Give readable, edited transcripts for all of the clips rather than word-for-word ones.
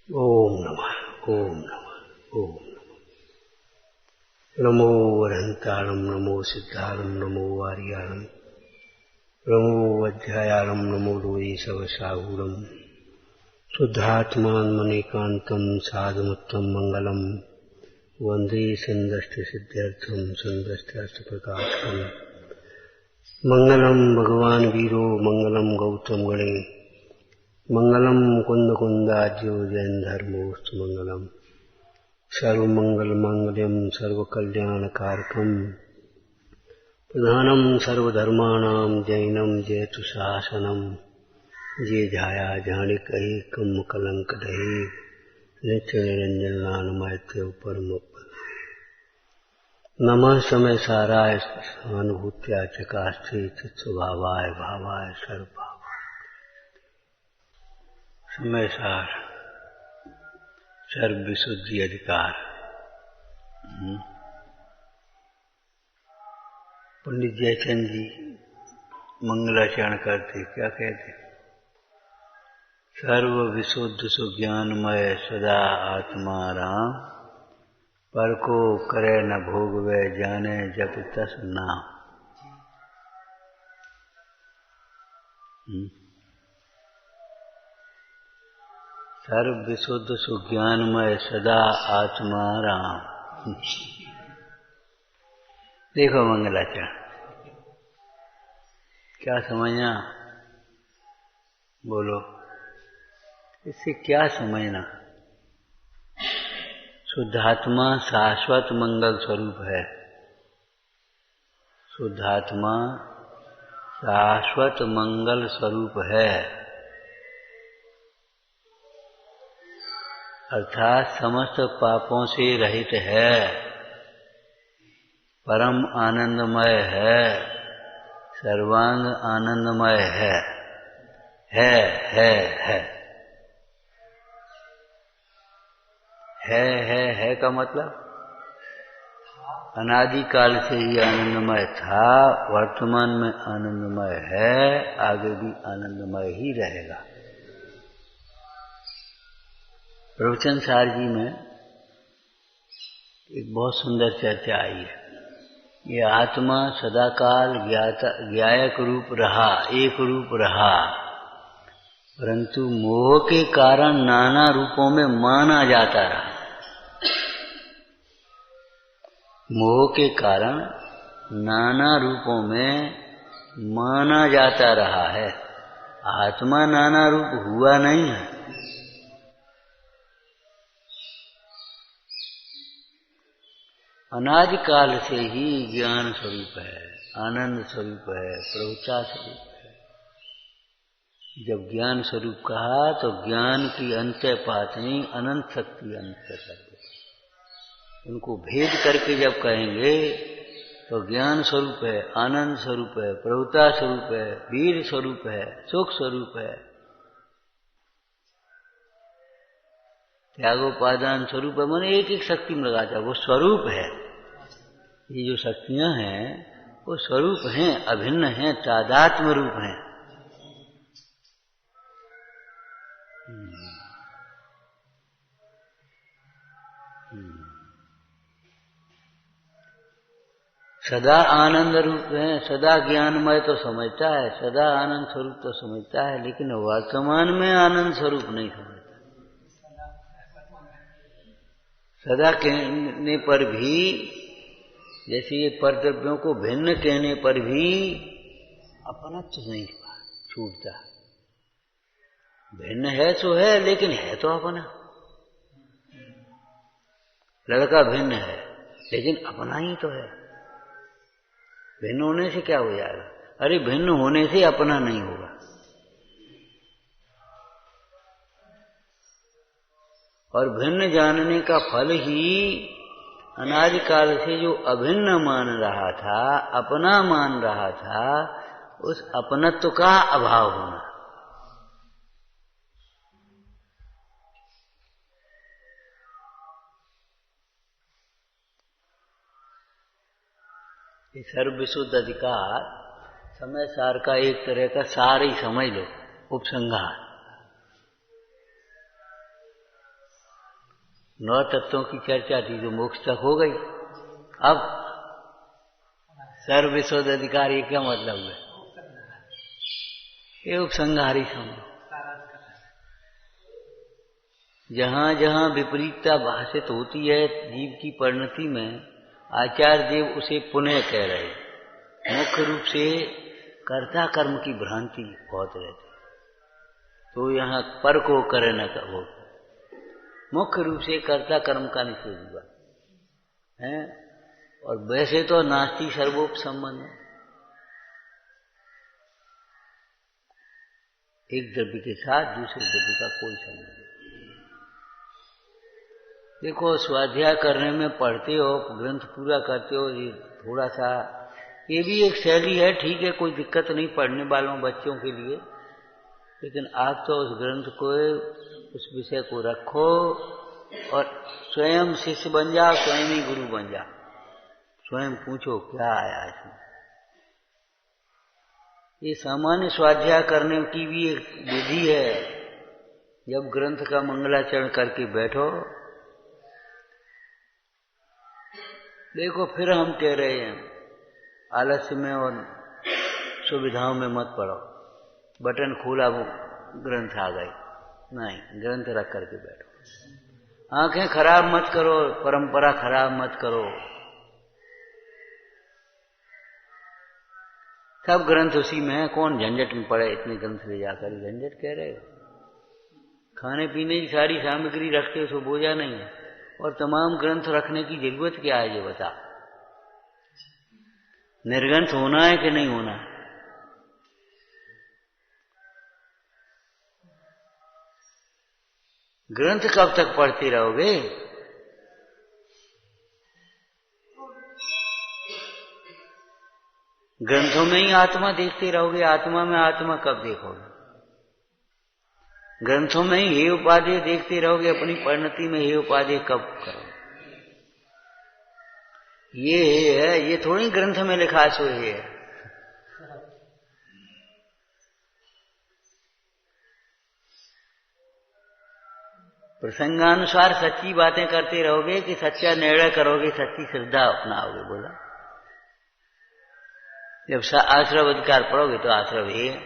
ओम नमः ओम नमः ओम नमो वरहंताणं नमो सिद्धाणं नमो वार्याणं नमो वज्रायाणं नमो लोये सवसाहूणं शुद्धात्मान्मनेकान्तं साधुमुत्तम मंगलम वंदे संदष्टसिद्ध्यर्थं संदष्टार्थप्रकाशकम् मंगलम भगवान वीरो मंगलम गौतम गणे मंगलम कुंद कुंदाज्यो जैन धर्मोस्तु मंगलम सर्वमंगल मांगल्यम सर्वकल्याणकारकम प्रधानम सर्वधर्माणां जैनम जयतु शासनम जे झाया झाणिक एकम कलंक दहे नित्य निरंजन नानमैत्य परम नमः समय साराय सहानुभूत्या चकास्ते चित्स्वभावाय भावाय सर्वभाव समय सार सर्व विशुद्धि अधिकार। पंडित जयचंद जी मंगलाचरण करते, क्या कहते? सर्व विशुद्ध सुज्ञानमय सदा आत्मा राम, पर को करे न भोग वे जाने जप तस नाम। सर्व विशुद्ध सुज्ञानमय सदा आत्मा राम। देखो मंगलाचरण क्या समझना, बोलो इससे क्या समझना? शुद्धात्मा शाश्वत मंगल स्वरूप है। शुद्धात्मा शाश्वत मंगल स्वरूप है, अर्थात समस्त पापों से रहित है, परम आनंदमय है, सर्वांग आनंदमय है। है का मतलब अनादिकाल से ही आनंदमय था, वर्तमान में आनंदमय है, आगे भी आनंदमय ही रहेगा। प्रवचन सार जी में एक बहुत सुंदर चर्चा आई है। ये आत्मा सदाकाल ज्ञायक रूप रहा, एक रूप रहा, परंतु मोह के कारण नाना रूपों में माना जाता रहा। मोह के कारण नाना रूपों में माना जाता रहा है। आत्मा नाना रूप हुआ नहीं है। अनादिकाल से ही ज्ञान स्वरूप है, आनंद स्वरूप है, प्रभुता स्वरूप है। जब ज्ञान स्वरूप कहा तो ज्ञान की अंत्य पातनी अनंत शक्ति अंत कर दे। उनको भेद करके जब कहेंगे तो ज्ञान स्वरूप है, आनंद स्वरूप है, प्रभुता स्वरूप है, वीर स्वरूप है, सुख स्वरूप है, त्यागोपादान स्वरूप है। मैंने एक एक शक्ति में लगाता, वो स्वरूप है। ये जो शक्तियां हैं वो स्वरूप हैं, अभिन्न हैं, तादात्म्य रूप हैं। सदा आनंद रूप है, सदा ज्ञानमय तो समझता है, सदा आनंद स्वरूप तो समझता है, लेकिन वर्तमान में आनंद स्वरूप नहीं समझता। सदा कहने पर भी, जैसे ये परद्रव्यों को भिन्न कहने पर भी अपनत्व नहीं छूटता। भिन्न है तो है, लेकिन है तो अपना। लड़का भिन्न है लेकिन अपना ही तो है। भिन्न होने से क्या हो जाएगा? अरे भिन्न होने से अपना नहीं होगा। और भिन्न जानने का फल ही अनादिकाल से जो अभिन्न मान रहा था, अपना मान रहा था, उस अपनत्व का अभाव होना। ये सर्व विशुद्ध अधिकार समय सार का एक तरह का सार ही समझ लो, उपसंहार। 9 तत्वों की चर्चा थी जो मोक्ष तक हो गई। अब सर्व विशोध अधिकार ये क्या मतलब है? ये उपसंहारी समझो। जहां जहां विपरीतता भाषित होती है जीव की परिणति में, आचार्य देव उसे पुनः कह रहे। मुख्य रूप से कर्ता कर्म की भ्रांति बहुत रहती, तो यहाँ पर को करे न कहो। मुख्य रूप से कर्ता कर्म का निषेध हुआ है। और वैसे तो नास्ति सर्वोप संबंध, एक द्रव्य के साथ दूसरे द्रव्य का कोई संबंध नहीं। देखो, स्वाध्याय करने में पढ़ते हो, ग्रंथ पूरा करते हो, ये थोड़ा सा ये भी एक शैली है, ठीक है, कोई दिक्कत नहीं पढ़ने वालों बच्चों के लिए। लेकिन आप तो उस ग्रंथ को, उस विषय को रखो और स्वयं शिष्य बन जाओ, स्वयं ही गुरु बन जाओ। स्वयं पूछो क्या आया इसमें। ये सामान्य स्वाध्याय करने की भी एक विधि है। जब ग्रंथ का मंगलाचरण करके बैठो, देखो फिर हम कह रहे हैं आलस्य में और सुविधाओं में मत पड़ो, बटन खोला वो ग्रंथ आ गई। नहीं, ग्रंथ रख करके बैठो। आंखें खराब मत करो, परंपरा खराब मत करो। सब ग्रंथ उसी में है, कौन झंझट में पड़े इतने ग्रंथ ले जाकर। झंझट कह रहे हो, खाने पीने की सारी सामग्री रखते हो, सो बोझा नहीं है। और तमाम ग्रंथ रखने की जरूरत क्या है ये बता। निर्ग्रंथ होना है कि नहीं होना है? ग्रंथ कब तक पढ़ते रहोगे? ग्रंथों में ही आत्मा देखते रहोगे। आत्मा में आत्मा कब देखोगे? ग्रंथों में ही हे उपादेय देखते रहोगे। अपनी परिणति में हे उपादेय कब करोगे? ये है, ये थोड़ी ग्रंथ में लिखा सो है। प्रसंगानुसार सच्ची बातें करते रहोगे कि सच्चा निर्णय करोगे, सच्ची श्रद्धा अपनाओगे। बोला, जब आश्रव अधिकार पढ़ोगे तो आश्रव ही है,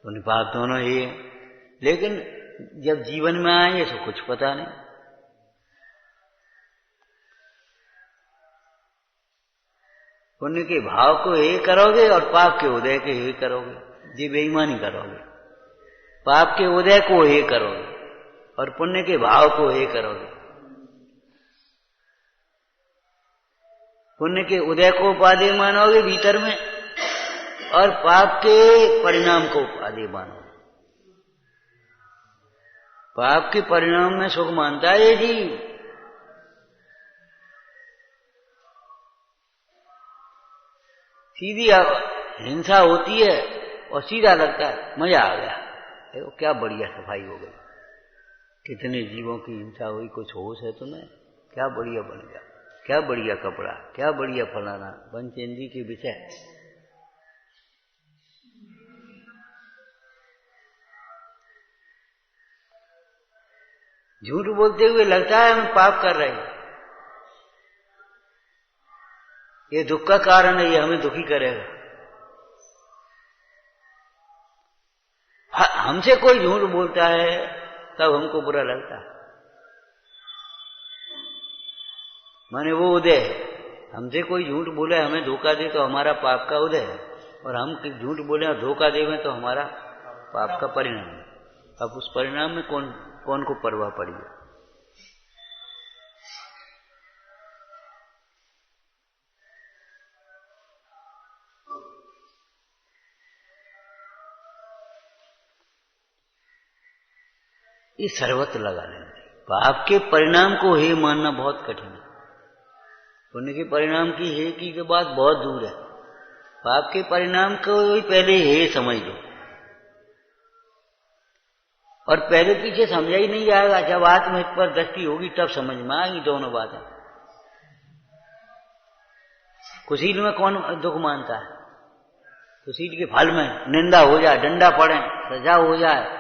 पुण्य पाप दोनों ही है। लेकिन जब जीवन में आएंगे तो कुछ पता नहीं। पुण्य के भाव को हे करोगे और पाप के उदय के हे करोगे, जी बेईमानी करोगे। पाप के उदय को हे करोगे और पुण्य के भाव को हे करोगे। पुण्य के उदय को उपादेय मानोगे भीतर में, और पाप के परिणाम को उपादेय मानोगे। पाप के परिणाम में सुख मानता है जी। सीधी हिंसा होती है और सीधा लगता है मजा आ गया, देखो क्या बढ़िया सफाई हो गई, कितने जीवों की हिंसा हुई, कुछ होश है तुम्हें? क्या बढ़िया बन गया, क्या बढ़िया कपड़ा, क्या बढ़िया फलाना। पंचेंद्री के विषय। झूठ बोलते हुए लगता है हम पाप कर रहे हैं। ये दुख का कारण है, ये हमें दुखी करेगा। हमसे कोई झूठ बोलता है तब हमको बुरा लगता है, माने वो उदय है। हमसे कोई झूठ बोले, हमें धोखा दे तो हमारा पाप का उदय है, और हम झूठ बोले और धोखा देवे तो हमारा पाप का परिणाम है। अब उस परिणाम में कौन को परवाह पड़ी है? ये सर्वत्र लगा लेना। पाप के परिणाम को हे मानना बहुत कठिन है। पुण्य के परिणाम की हे की तो बात बहुत दूर है। पाप के परिणाम को ही पहले हे समझ लो, और पहले पीछे समझा ही नहीं जाएगा। जब आत्महित पर दृष्टि होगी तब समझ में आएगी दोनों बातें। कुशील में कौन दुख मानता है? कुशील के फल में निंदा हो जाए, डंडा पड़े, सजा हो जाए,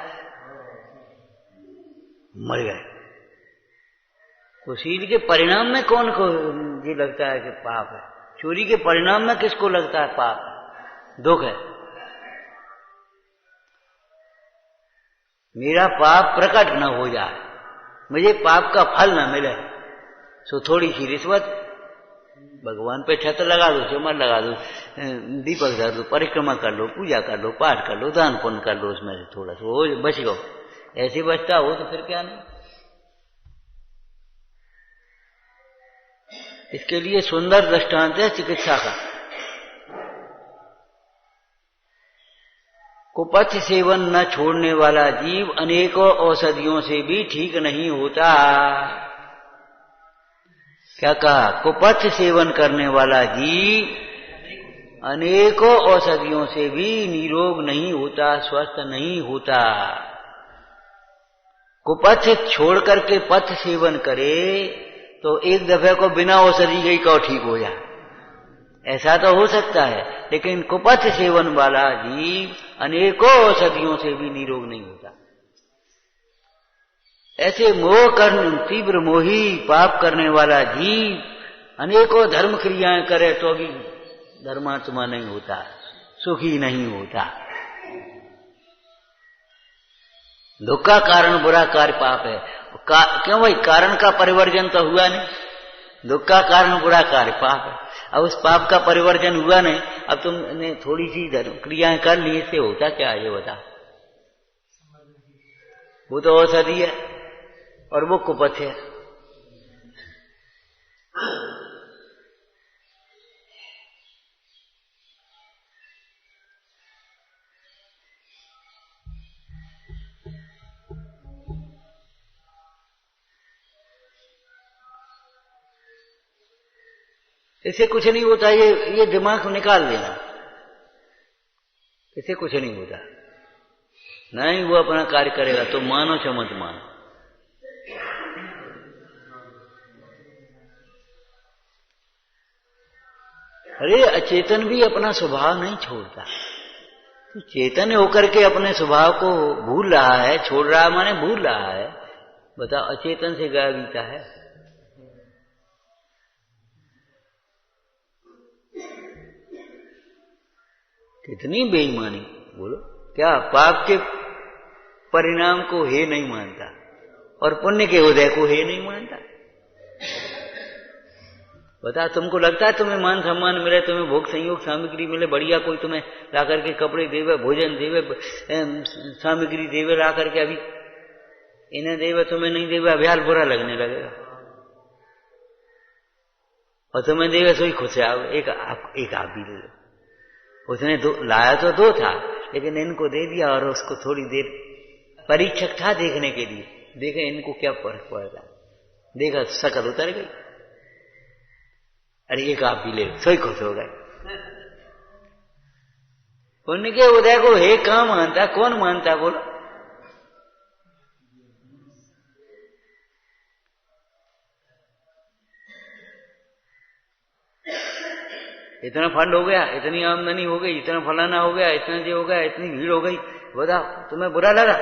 मर गए। तो शील के परिणाम में कौन को ये लगता है कि पाप है? चोरी के परिणाम में किसको लगता है पाप है, दुख है? मेरा पाप प्रकट न हो जाए, मुझे पाप का फल न मिले, सो थोड़ी सी रिश्वत, भगवान पे छत्र लगा दो, चमर लगा दो, दीपक धर दो, परिक्रमा कर लो, पूजा कर लो, पाठ कर लो, दान पुण्य कर लो, उसमें से थोड़ा सा वो बच गो। ऐसे बचता हो तो फिर क्या नहीं। इसके लिए सुंदर दृष्टांत है चिकित्सा का। कुपथ सेवन न छोड़ने वाला जीव अनेकों औषधियों से भी ठीक नहीं होता। क्या कहा? कुपथ सेवन करने वाला जीव अनेकों औषधियों से भी निरोग नहीं होता, स्वस्थ नहीं होता। कुपथ छोड़ करके पथ सेवन करे तो एक दफे को बिना औषधि के कौ ठीक हो जाए, ऐसा तो हो सकता है, लेकिन कुपथ सेवन वाला जीव अनेकों औषधियों से भी निरोग नहीं होता। ऐसे मोह कर्म तीव्र मोही पाप करने वाला जीव अनेकों धर्म क्रियाएं करे तो भी धर्मात्मा नहीं होता, सुखी नहीं होता। दुख का कारण बुरा कार्य पाप है। क्यों भाई? कारण का परिवर्जन तो हुआ नहीं, दुख का कारण बुरा कार्य पाप है। अब उस पाप का परिवर्जन हुआ नहीं, अब तुमने थोड़ी सी धर्म क्रियाएं कर ली, इससे होता क्या ये बता? वो तो औषधि है और वो कुपथ है। इसे कुछ नहीं होता, ये दिमाग निकाल देना, इसे कुछ नहीं होता। नहीं वो अपना कार्य करेगा तो मानो चाहे मत मानो। अरे अचेतन भी अपना स्वभाव नहीं छोड़ता, तो चेतन होकर के अपने स्वभाव को भूल रहा है, छोड़ रहा है माने भूल रहा है। बताओ अचेतन से गाय बीता है? कितनी बेईमानी बोलो। क्या पाप के परिणाम को हे नहीं मानता और पुण्य के उदय को हे नहीं मानता? बता, तुमको लगता है तुम्हें मान सम्मान मिले, तुम्हें भोग संयोग सामग्री मिले, बढ़िया कोई तुम्हें ला करके कपड़े देवे, भोजन देवे, सामग्री देवे ला करके, अभी इन्हें देवे तुम्हें नहीं देवे, अभ्याल बुरा लगने लगेगा। और तुम्हें देवे सोई खुश आओ, एक आप भी ले लो। उसने लाया तो दो था, लेकिन इनको दे दिया और उसको थोड़ी देर परीक्षक था देखने के लिए, देखे इनको क्या फर्क पड़ता, देखा शकल उतर गई, अरे एक आप भी ले लो, सोई खुश हो गए। उनके उदय को हे कहां मानता, कौन मानता बोलो? इतना फंड हो गया, इतनी आमदनी हो गई, इतना फलाना हो गया, इतना ये हो गया, इतनी भीड़ हो गई, बताओ तुम्हें बुरा लगा?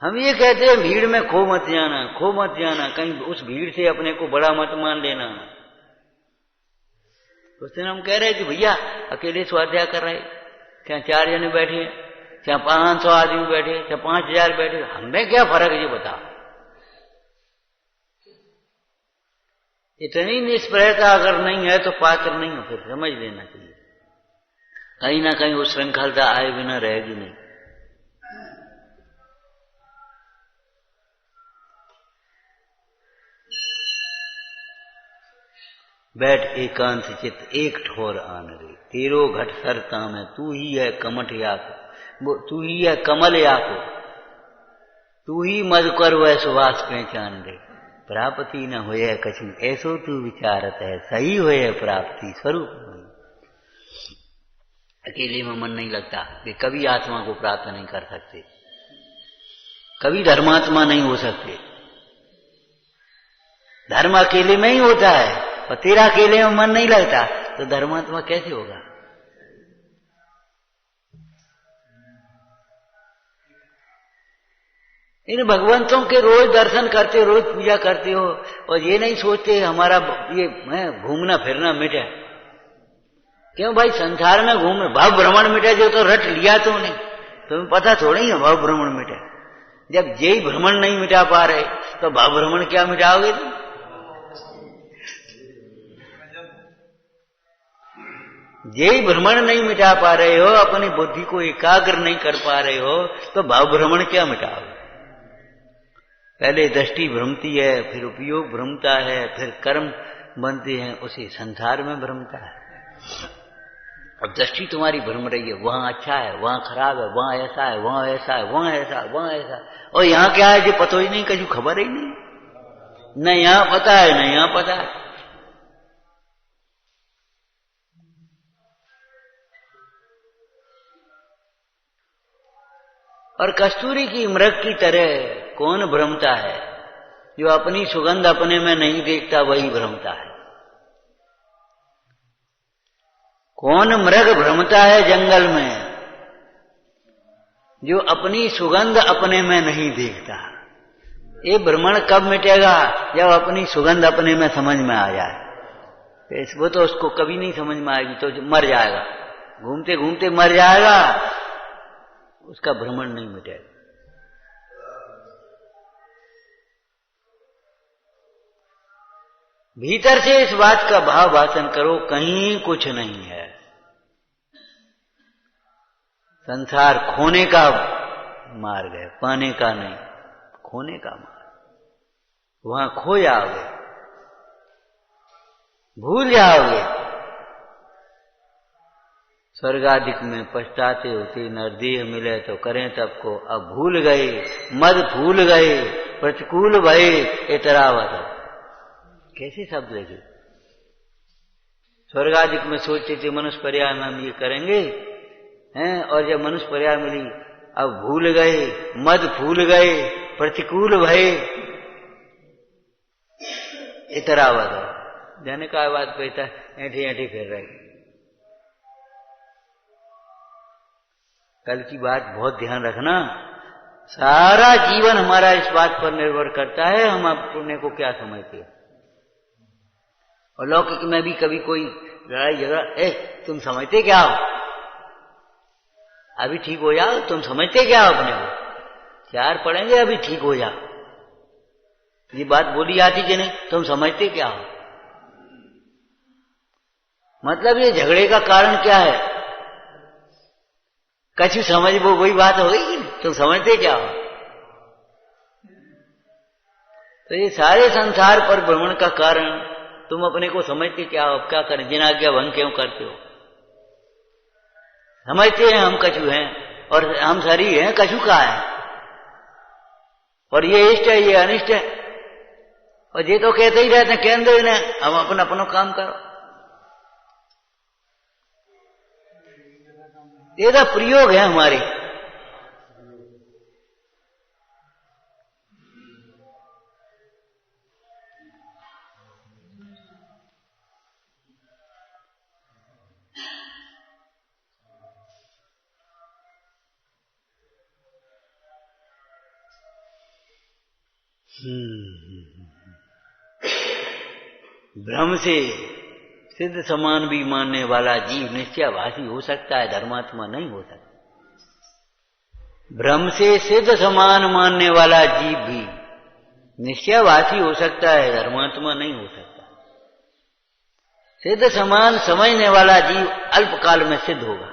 हम ये कहते हैं भीड़ में खो मत जाना, खो मत जाना, कहीं उस भीड़ से अपने को बड़ा मत मान लेना। उस दिन हम कह रहे कि भैया अकेले स्वाध्याय कर रहे, क्या 4 जने बैठे हैं, क्या 500 आदमी बैठे, क्या 5000 बैठे, हमें क्या फर्क है ये बताओ? इतनी निष्प्रयता अगर नहीं है तो पात्र नहीं हो, फिर समझ लेना चाहिए, कहीं ना कहीं वो श्रृंखलता आए बिना रहेगी नहीं। बैठ एकांत चित्त एक ठोर आन रे, तेरो घट सरता में तू ही है कमठ याको, तू ही है कमल याको, तू ही मधुकर वह सुवास पहचान रे, प्राप्ति न होए कछु ऐसो तू विचारत है, सही होए प्राप्ति स्वरूप। अकेले में मन नहीं लगता कि कभी आत्मा को प्राप्त नहीं कर सकते, कभी धर्मात्मा नहीं हो सकते। धर्म अकेले में ही होता है, और तेरा अकेले में मन नहीं लगता तो धर्मात्मा कैसे होगा? इन भगवंतों के रोज दर्शन करते हो, रोज पूजा करते हो, और ये नहीं सोचते हमारा ये घूमना फिरना मिटे। क्यों भाई, संसार में घूम भाव भ्रमण मिटे जो तो रट लिया तुमने, तुम्हें पता थोड़ा ही है भाव भ्रमण मिटे। जब यही भ्रमण नहीं मिटा पा रहे तो भाव भ्रमण क्या मिटाओगे तुम? यही भ्रमण नहीं मिटा पा रहे हो, अपनी बुद्धि को एकाग्र नहीं कर पा रहे हो, तो भाव भ्रमण क्या मिटाओगे? पहले दृष्टि भ्रमती है, फिर उपयोग भ्रमता है, फिर कर्म बनते हैं, उसी संसार में भ्रमता है। अब दृष्टि तुम्हारी भ्रम रही है, वहां अच्छा है, वहां खराब है, वहां ऐसा है, वहां ऐसा है, वहां ऐसा, वहां ऐसा, और यहां क्या है जो पता ही नहीं, कभी खबर ही नहीं, न यहां पता है न यहां पता है। और कस्तूरी की मृग की तरह कौन भ्रमता है? जो अपनी सुगंध अपने में नहीं देखता वही भ्रमता है। कौन मृग भ्रमता है जंगल में? जो अपनी सुगंध अपने में नहीं देखता। ये भ्रमण कब मिटेगा? जब अपनी सुगंध अपने में समझ में आ जाए। वो तो उसको कभी नहीं समझ में आएगी, तो मर जाएगा, घूमते घूमते मर जाएगा, उसका भ्रमण नहीं मिटेगा। भीतर से इस बात का भाव भाषण करो, कहीं कुछ नहीं है। संसार खोने का मार्ग है, पाने का नहीं, खोने का मार्ग। वहां खो जाओगे, भूल जाओगे। स्वर्गाधिक में पछताते होते, नरदेह मिले तो करें तब को, अब भूल गए, मद भूल गए, प्रतिकूल भये इतरावत। कैसे शब्द लगे? स्वर्गाधिक में सोचते थे मनुष्य पर्याय में हम ये करेंगे हैं, और जब मनुष्य पर्याय मिली अब भूल गए, मद भूल गए, प्रतिकूल भये इतरावत। जाने का बात कहता है ऐठी ऐठी फिर रहे। कल की बात बहुत ध्यान रखना। सारा जीवन हमारा इस बात पर निर्भर करता है हम अपने को क्या समझते हैं। और लौकिक में भी कभी कोई लड़ाई झगड़ा, तुम समझते क्या हो, अभी ठीक हो जाओ, तुम समझते क्या हो अपने को, चार पढ़ेंगे अभी ठीक हो जाओ, ये बात बोली जाती कि नहीं, तुम समझते क्या हो। मतलब ये झगड़े का कारण क्या है? कछु समझ वो वही बात हो गई कि नहीं, तुम समझते क्या हो। तो ये सारे संसार पर भ्रमण का कारण तुम अपने को समझते क्या हो, क्या करें, जिन आज्ञा भंग क्यों करते हो। समझते हैं हम कछु हैं, और हम शरीर हैं, कछु का है, और ये इष्ट है, ये अनिष्ट है, और ये तो कहते ही रहते हैं केंद्र ने, हम अपना अपना काम करो। ये तो प्रयोग है हमारे। भ्रम से सिद्ध समान भी मानने वाला जीव निश्चयभाषी हो सकता है, धर्मात्मा नहीं हो सकता। भ्रम से सिद्ध समान मानने वाला जीव भी निश्चयभाषी हो सकता है, धर्मात्मा नहीं हो सकता। सिद्ध समान समझने वाला जीव अल्पकाल में सिद्ध होगा।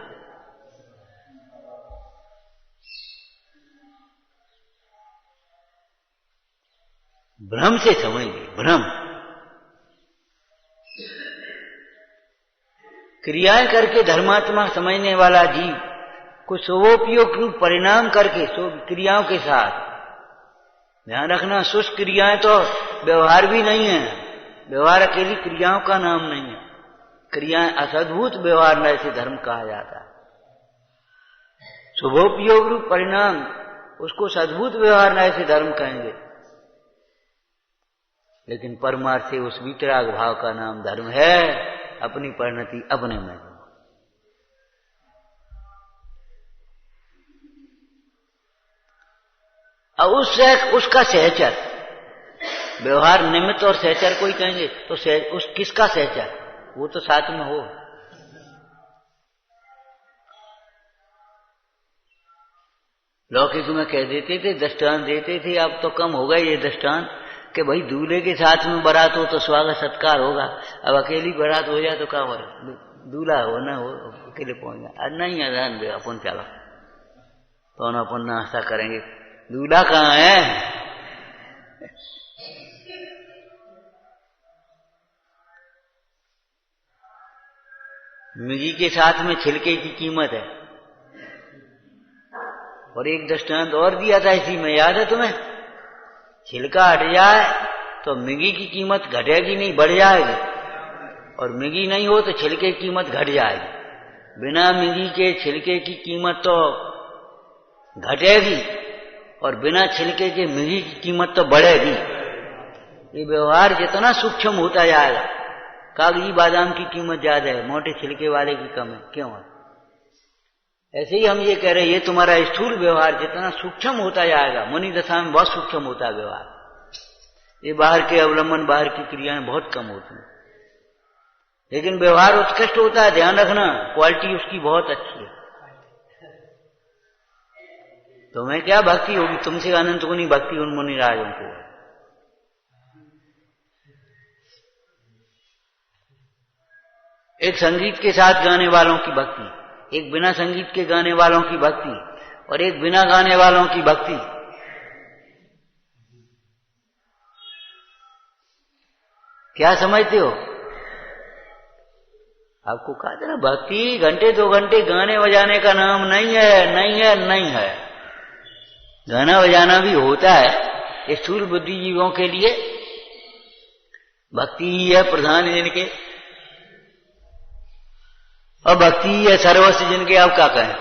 भ्रम से समझिए, भ्रम क्रियाएं करके धर्मात्मा समझने वाला जीव कुछ शुभोपयोग परिणाम करके क्रियाओं के साथ, ध्यान रखना, शुष्क क्रियाएं तो व्यवहार भी नहीं है, व्यवहार अकेली क्रियाओं का नाम नहीं है। क्रियाएं असद्भुत व्यवहार न ऐसे धर्म कहा जाता है। शुभोपयोग रूप परिणाम उसको सद्भुत व्यवहार न ऐसे धर्म कहेंगे, लेकिन परमार्थ से उस वितराग भाव का नाम धर्म है। अपनी परिणति अपने में। और उसका सहचर, व्यवहार निमित्त और सहचर को ही कहेंगे तो उस किसका सहचर, वो तो साथ में हो। लौकिक में कह देते थे, दृष्टांत देते थे, अब तो कम हो गए ये दृष्टांत कि भाई दूल्हे के साथ में बारात हो तो स्वागत सत्कार होगा, अब अकेली बारात हो जाए तो क्या हो, दूल्हा हो ना हो अकेले पहुंच जाए, नहीं अजान दे अपन चला तो अपन नाश्ता करेंगे, दूल्हा कहाँ है। मिर्गी के साथ में छिलके की कीमत है। और एक दृष्टांत और दिया था इसी में, याद है तुम्हें, छिलका हट जाए तो मिर्गी की कीमत घटेगी नहीं, बढ़ जाएगी, और मिर्गी नहीं हो तो छिलके की कीमत घट जाएगी। बिना मिर्गी के छिलके की कीमत तो घटेगी और बिना छिलके के मिर्गी की कीमत तो बढ़ेगी। ये व्यवहार जितना सूक्ष्म होता जाएगा, कागजी बादाम की कीमत ज्यादा है, मोटे छिलके वाले की कम है, क्यों है? ऐसे ही हम ये कह रहे हैं, ये तुम्हारा स्थूल व्यवहार जितना सूक्ष्म होता जाएगा, मुनि दशा में बहुत सूक्ष्म होता है व्यवहार, ये बाहर के अवलंबन, बाहर की क्रियाएं बहुत कम होती हैं, लेकिन व्यवहार उत्कृष्ट होता है, ध्यान रखना, क्वालिटी उसकी बहुत अच्छी है। तुम्हें क्या भक्ति होगी, तुमसे अनंत को नहीं भक्ति उन मुनि राजों को। एक संगीत के साथ गाने वालों की भक्ति, एक बिना संगीत के गाने वालों की भक्ति, और एक बिना गाने वालों की भक्ति। क्या समझते हो? आपको कहा था ना, भक्ति घंटे 2 घंटे गाने बजाने का नाम नहीं है, नहीं है, नहीं है। गाना बजाना भी होता है स्थूल बुद्धिजीवों के लिए, भक्ति ही है प्रधान जिनके, और भक्ति ही है सर्वस्व जिनके। आप क्या कहें,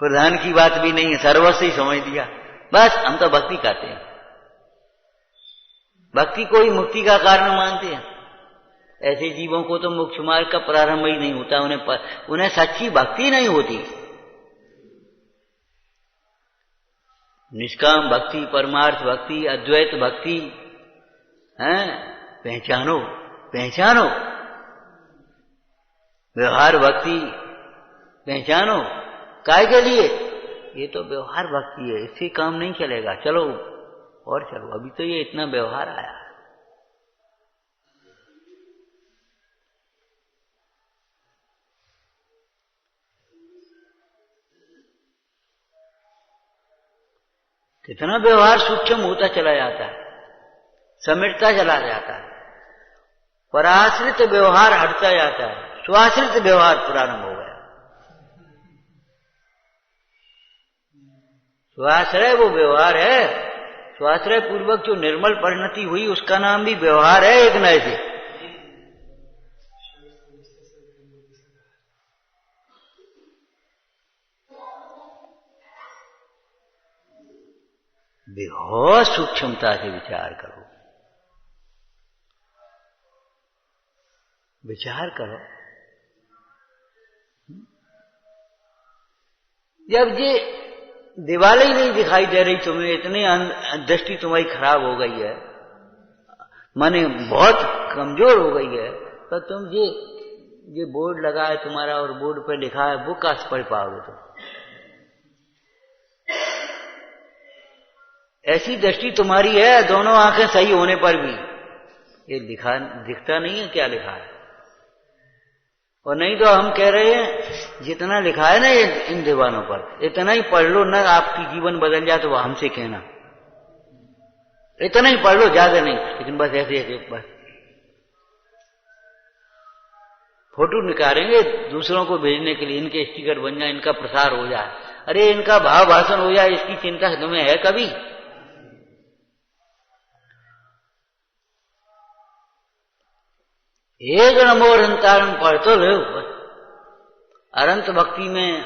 प्रधान की बात भी नहीं है, सर्वस्व ही समझ दिया, बस हम तो भक्ति कहते हैं। भक्ति को ही मुक्ति का कारण मानते हैं। ऐसे जीवों को तो मोक्ष मार्ग का प्रारंभ ही नहीं होता, उन्हें सच्ची भक्ति नहीं होती। निष्काम भक्ति, परमार्थ भक्ति, अद्वैत भक्ति है, पहचानो पहचानो। व्यवहार भक्ति पहचानो, काय के लिए? ये तो व्यवहार भक्ति है, इससे काम नहीं चलेगा, चलो और चलो, अभी तो ये इतना व्यवहार आया। कितना व्यवहार सूक्ष्म होता चला जाता है, समेटता चला जाता है, पराश्रित व्यवहार हटता जाता है, स्वाश्रित व्यवहार प्रारंभ हो गया। स्वाश्रय वो व्यवहार है, स्वाश्रय पूर्वक जो निर्मल परिणति हुई उसका नाम भी व्यवहार है एक नए से। बहुत सूक्ष्मता से विचार करो, विचार करो। जब ये दिवाली नहीं दिखाई दे रही तुम्हें, इतनी दृष्टि तुम्हारी खराब हो गई है, माने बहुत कमजोर हो गई है, तो तुम ये बोर्ड लगा है तुम्हारा और बोर्ड पे लिखा है, वो कैसे पढ़ पाओगे तुम? ऐसी दृष्टि तुम्हारी है, दोनों आंखें सही होने पर भी ये दिखता नहीं है क्या लिखा है। और नहीं तो हम कह रहे हैं जितना लिखा है ना इन दीवानों पर, इतना ही पढ़ लो ना, आपकी जीवन बदल जाए तो हमसे कहना, इतना ही पढ़ लो, ज्यादा नहीं, लेकिन बस ऐसे बस फोटो निकालेंगे दूसरों को भेजने के लिए, इनके स्टिकर बन जाए, इनका प्रसार हो जाए, अरे इनका भाव भाषण हो जाए, इसकी चिंता तुम्हें है कभी? एक नमो अनंतारण पढ़ तो लो। अनंत भक्ति में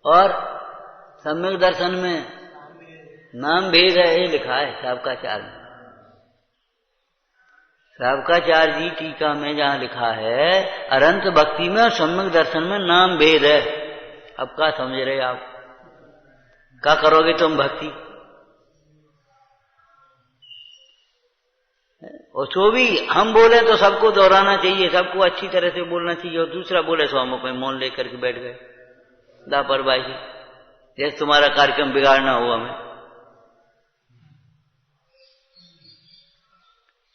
और सम्यक दर्शन में नाम भेद है, ये लिखा है साबकाचार्य में। साबकाचार्य जी टीका में जहां लिखा है अनंत भक्ति में और सम्यक दर्शन में नाम भेद है। अब क्या समझ रहे आप? क्या करोगे तुम भक्ति? और सो भी हम बोले तो सबको दोहराना चाहिए, सबको अच्छी तरह से बोलना चाहिए, और दूसरा बोले सो हम अपने मौन लेकर के बैठ गए लापरवाही, जैसे तुम्हारा कार्यक्रम बिगाड़ना हो हमें।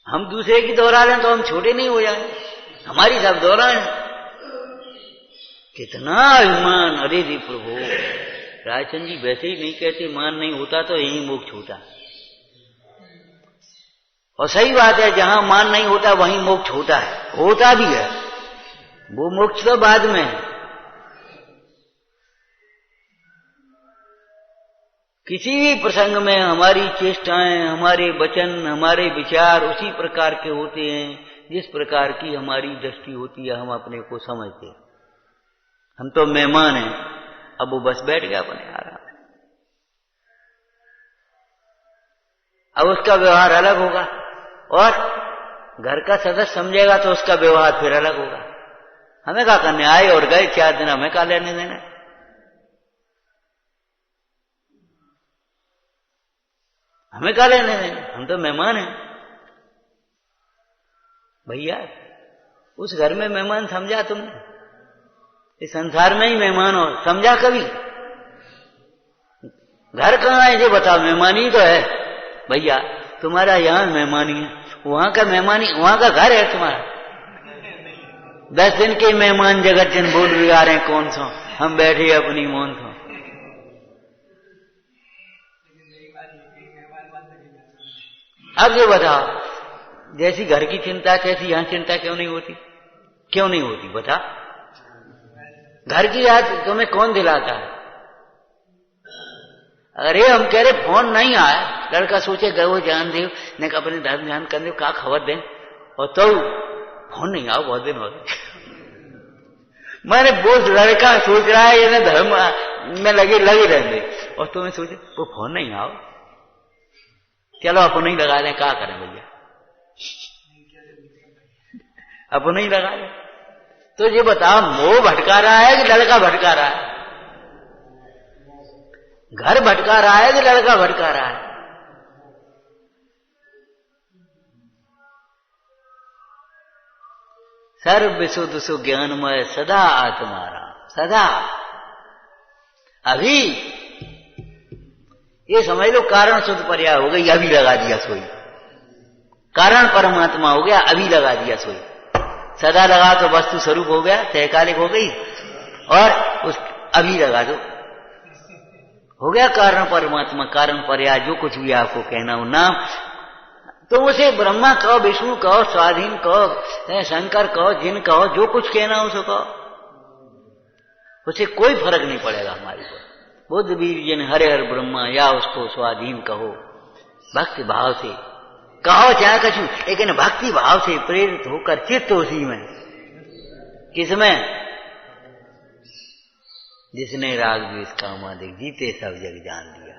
हम दूसरे की दोहरा लें तो हम छोटे नहीं हो जाए, हमारी सब दोहराएं। कितना अभिमान! अरे रे प्रभु, रायचंद जी वैसे ही नहीं कहते मान नहीं होता तो यही मोक्ष होता। और सही बात है, जहां मान नहीं होता वहीं मोक्ष होता है, होता भी है। वो मोक्ष तो बाद में है। किसी भी प्रसंग में हमारी चेष्टाएं, हमारे वचन, हमारे विचार उसी प्रकार के होते हैं जिस प्रकार की हमारी दृष्टि होती है, हम अपने को समझते हैं। हम तो मेहमान हैं, अब वो बस बैठ गया अपने आराम में, अब उसका व्यवहार अलग होगा, और घर का सदस्य समझेगा तो उसका व्यवहार फिर अलग होगा। हमें क्या करने आए और गए 4 दिन, हमें क्या लेने देने? हमें क्या लेने देने? हम तो मेहमान हैं भैया। उस घर में मेहमान समझा तुमने? इस संसार में ही मेहमान हो समझा कभी? घर कहाँ है ये बताओ? मेहमानी तो है भैया, तुम्हारा यहाँ मेहमानी है, वहां का मेहमानी, वहां का घर है तुम्हारा। 10 दिन के मेहमान जगत जन बोल बिगा रहे कौन सो, हम बैठे अपनी मौन सो। अब ये बताओ, जैसी घर की चिंता तैसी यहां चिंता क्यों नहीं होती? क्यों नहीं होती बता? घर की याद तुम्हें कौन दिलाता है? अरे हम कह रहे फोन नहीं आया, लड़का सोचे गए वो जान दे ने अपने धर्म ध्यान कर दे, क्या खबर दें, और तो फोन नहीं आओ बहुत दिन हो गए। मैंने वो लड़का सोच रहा है ये धर्म में लगे रहने, और तुम्हें सोचे वो फोन नहीं आओ, चलो अपन नहीं लगा लें, क्या करें भैया, अपन नहीं लगा लें। तो ये बताओ, मोह भटका रहा है कि लड़का भटका रहा है? घर भटका रहा है कि लड़का भटका रहा है? सर्व विशुद्ध सु ज्ञानमय सदा आत्मारा, सदा। अभी ये समझ लो कारण शुद्ध पर्याय हो गई, अभी लगा दिया सोई। कारण परमात्मा हो गया, अभी लगा दिया सोई। सदा लगा तो वस्तु स्वरूप हो गया, तयकालिक हो गई, और उस अभी लगा दो हो गया कारण परमात्मा, कारण पर्याय, जो कुछ भी आपको कहना हो नाम, तो उसे ब्रह्मा कहो, विष्णु कहो, स्वाधीन कहो, शंकर कहो, जिन कहो, जो कुछ कहना हो सो कहो, उसे कोई फर्क नहीं पड़ेगा हमारे को। बुद्ध वीर जिन हरे हर ब्रह्मा, या उसको स्वाधीन कहो, भक्ति भाव से कहो चाहे कछु, लेकिन भक्ति भाव से प्रेरित होकर चित्त उसी में। किसमें? जिसने राग द्वेष कामादिक जीते सब जग जान लिया,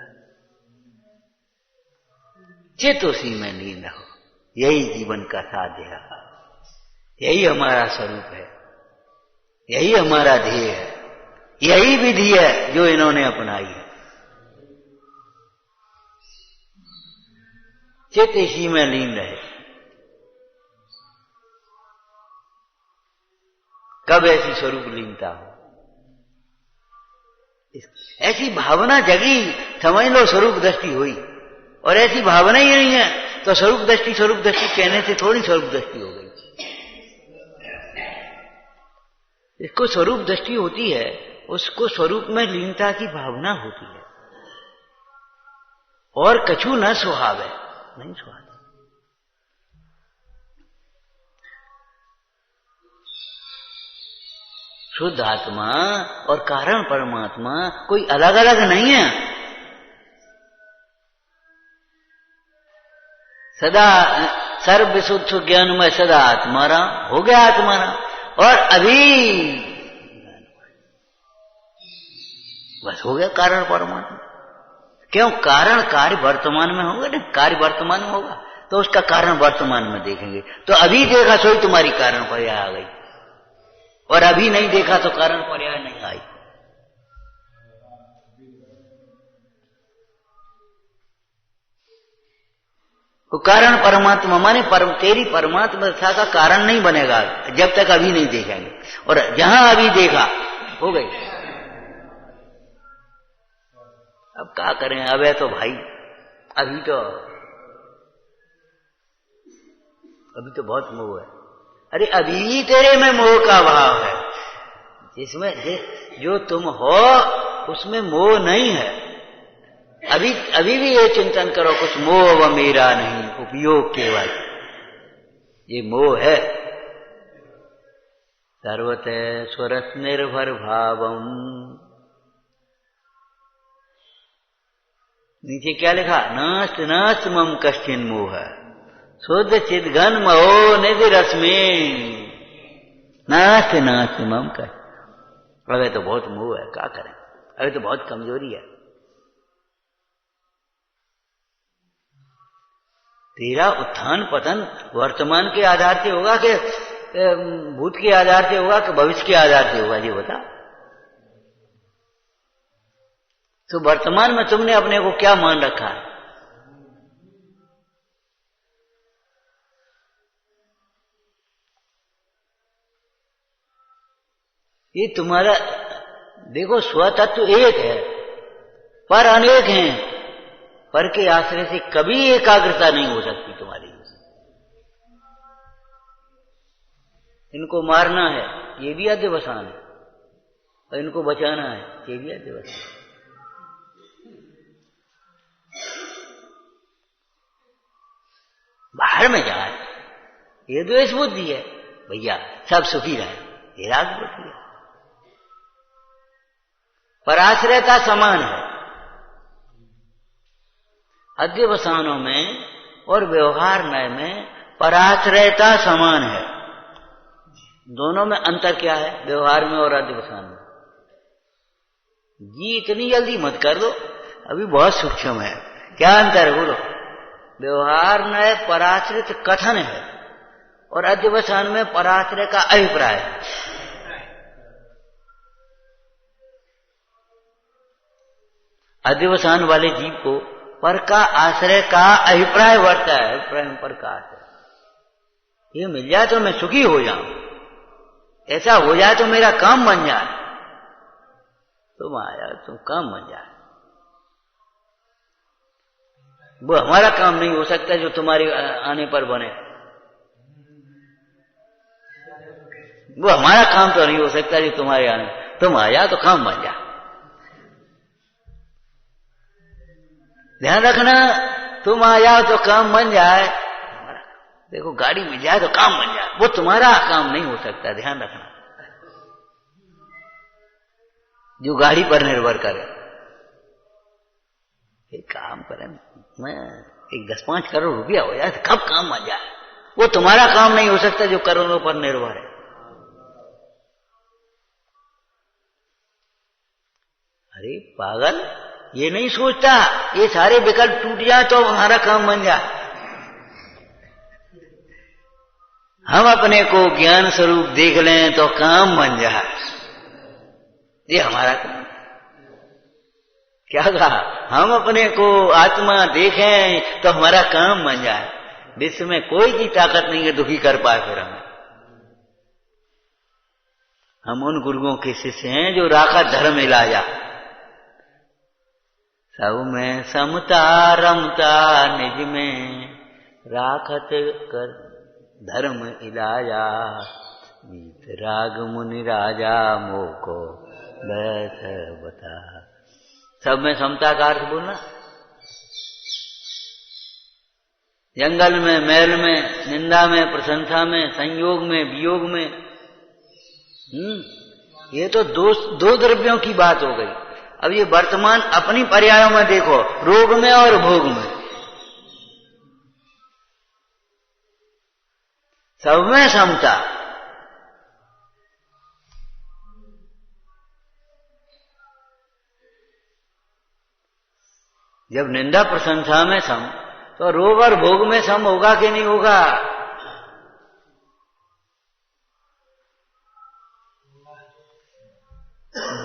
चित्त उसी में लीन रहो। यही जीवन का साध्य है, यही हमारा स्वरूप है, यही हमारा ध्येय है, यही विधि है जो इन्होंने अपनाई है। चित्त इसी में लीन रहे। कब ऐसी स्वरूप लीनता हो, ऐसी भावना जगी, समझ लो स्वरूप दृष्टि हुई। और ऐसी भावना ही नहीं है तो स्वरूप दृष्टि कहने से थोड़ी स्वरूप दृष्टि हो गई। इसको स्वरूप दृष्टि होती है, उसको स्वरूप में लीनता की भावना होती है, और कछु न सुहावे, नहीं सुहावे। शुद्ध आत्मा और कारण परमात्मा कोई अलग अलग नहीं है। सदा सर्व विशुद्ध ज्ञान में सदा आत्मारा हो गया, आत्मारा। और अभी बस हो गया कारण परमात्मा। क्यों? कारण कार्य वर्तमान में होगा ना, कार्य वर्तमान में होगा तो उसका कारण वर्तमान में देखेंगे। तो अभी देखा सोई तुम्हारी कारण पर्याय आ गई, और अभी नहीं देखा तो कारण पर्याय नहीं आई। वो कारण परमात्मा माने तेरी परमात्मा का कारण नहीं बनेगा जब तक अभी नहीं देखेंगे, और जहां अभी देखा हो गई। अब क्या करें, अब है तो भाई अभी तो बहुत मोह है। अरे अभी भी तेरे में मोह का भाव है, जिसमें जो तुम हो उसमें मोह नहीं है। अभी भी ये चिंतन करो, कुछ मोह व मेरा नहीं, उपयोग केवल, ये मोह है। सर्वतः स्वरस निर्भर भावम, नीचे क्या लिखा, नास्त नास्त मम कश्चिन मोह, शुद्ध चिद्घन महो निधि रश्मि, नास्त नास्त मम कश्चिन। अबे तो बहुत मोह है, क्या करें, अबे तो बहुत कमजोरी है। तेरा उत्थान पतन वर्तमान के आधार से होगा कि भूत के आधार से होगा कि भविष्य के आधार से होगा, ये बता। तो वर्तमान में तुमने अपने को क्या मान रखा है? ये तुम्हारा देखो, स्वतत्व एक है पर अनेक हैं, पर के आश्रय से कभी एकाग्रता नहीं हो सकती तुम्हारी। इनको मारना है ये भी अध्यवसान है, और इनको बचाना है ये भी अध्यवसान है। बाहर में जाए ये द्वेष बुद्धि है, भैया सब सुखी रहे, ये राग बुद्धि है। पराश्रयता समान है, अध्यवसानों में और व्यवहार नय में पराश्रयता समान है। दोनों में अंतर क्या है, व्यवहार में और अध्यवसान में? जी इतनी जल्दी मत कर दो, अभी बहुत सूक्ष्म है। क्या अंतर है बोलो? व्यवहार नय पराश्रित कथन है और अध्यवसान में पराश्रय का अभिप्राय है। अध्यवसान वाले जीव को पर का आश्रय का अभिप्राय बढ़ता है, अभिप्राय में पर का आश्रय। ये मिल जाए तो मैं सुखी हो जाऊं, ऐसा हो जाए तो मेरा काम बन जाए, तुम आया तुम काम बन जाए। वो हमारा काम नहीं हो सकता जो तुम्हारे आने पर बने, वो हमारा काम तो नहीं हो सकता जो तुम्हारे आने, तुम आया तो काम बन जाए। ध्यान रखना, तुम आ जाओ तो काम बन जाए। देखो गाड़ी मिल जाए तो काम बन जाए, वो तुम्हारा काम नहीं हो सकता, ध्यान रखना। जो गाड़ी पर निर्भर करे, एक काम करें, मैं एक 10-5 करोड़ रुपया हो जाए तो कब काम बन जाए, वो तुम्हारा काम नहीं हो सकता जो करोड़ों पर निर्भर है। अरे पागल, ये नहीं सोचता ये सारे विकल्प टूट जाए तो हमारा काम बन जाए। हम अपने को ज्ञान स्वरूप देख लें तो काम बन जाए, ये हमारा काम। क्या कहा? हम अपने को आत्मा देखें तो हमारा काम बन जाए। विश्व में कोई की ताकत नहीं है दुखी कर पाए फिर हमें। हम उन गुरुओं के शिष्य हैं जो राखा धर्म इलाजा, सब में समता रमता निज में राखत कर धर्म इलाजा, मीत राग मुनि राजा मोको बैठ बता। सब में समता का अर्थ बोलना, जंगल में, महल में, निंदा में, प्रशंसा में, संयोग में, वियोग में। ये तो दो द्रव्यों की बात हो गई। अब ये वर्तमान अपनी पर्यायों में देखो, रोग में और भोग में, सब में समता। जब निंदा प्रशंसा में सम, तो रोग और भोग में सम होगा कि नहीं होगा?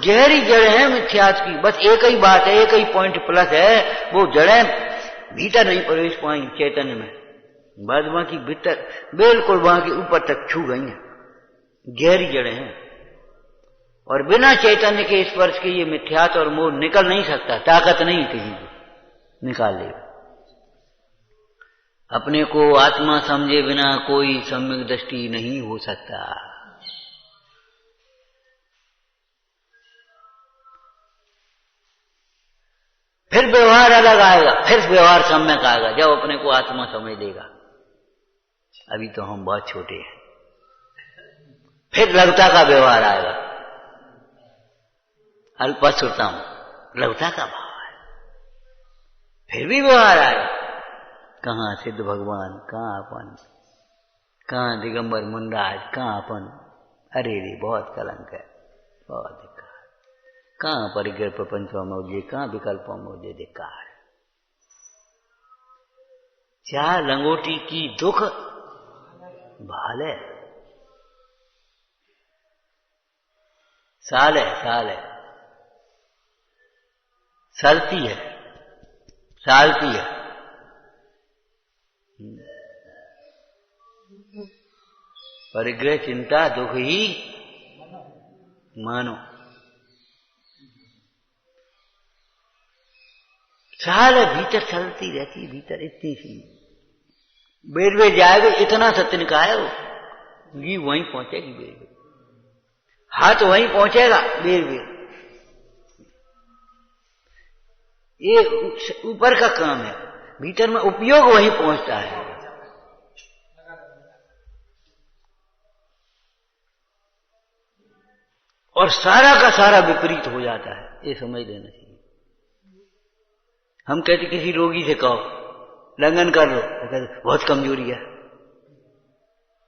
गहरी जड़ है मिथ्यात्व की, बस एक ही बात है, एक ही पॉइंट प्लस है, वो जड़ें भीतर नहीं प्रवेश पाएंगी चैतन्य में। बाद वहां की भीतर बिल्कुल वहां के ऊपर तक छू गई हैं, गहरी जड़ें हैं, और बिना चैतन्य के स्पर्श के ये मिथ्यात्व और मोह निकल नहीं सकता, ताकत नहीं किसी को निकाल लेगा। अपने को आत्मा समझे बिना कोई सम्यक दृष्टि नहीं हो सकता। फिर व्यवहार अलग आएगा, फिर व्यवहार सम्यक आएगा जब अपने को आत्मा समझ लेगा। अभी तो हम बहुत छोटे हैं। फिर लघुता का व्यवहार आएगा, अल्पश्रुतम लघुता का भाव है। फिर भी व्यवहार आएगा, कहां सिद्ध भगवान, कहां अपन, कहां दिगंबर मुंडाज, कहां अपन, अरे रे बहुत कलंक है, बहुत धिक्कार, कहां परिग्रह प्रपंचों में उजे, कहां विकल्पों में उजे धिक्कार। चाह लंगोटी की दुख भाले, साल है, साल है, सलती है, सालती है। परिग्रह चिंता दुख ही मानो, साल है, भीतर चलती रहती, भीतर इतनी सी बेर बेर जाएगा, इतना सत्य निकाय है वो, ये वहीं पहुंचेगी बेर बेर, हाथ वहीं पहुंचेगा बेर बेर। ये ऊपर का काम है, भीतर में उपयोग वहीं पहुंचता है। और सारा का सारा विपरीत हो जाता है, ये समझ लेना चाहिए। हम कहते किसी रोगी से कहो लंघन कर लो, वो कहते बहुत कमजोरी है।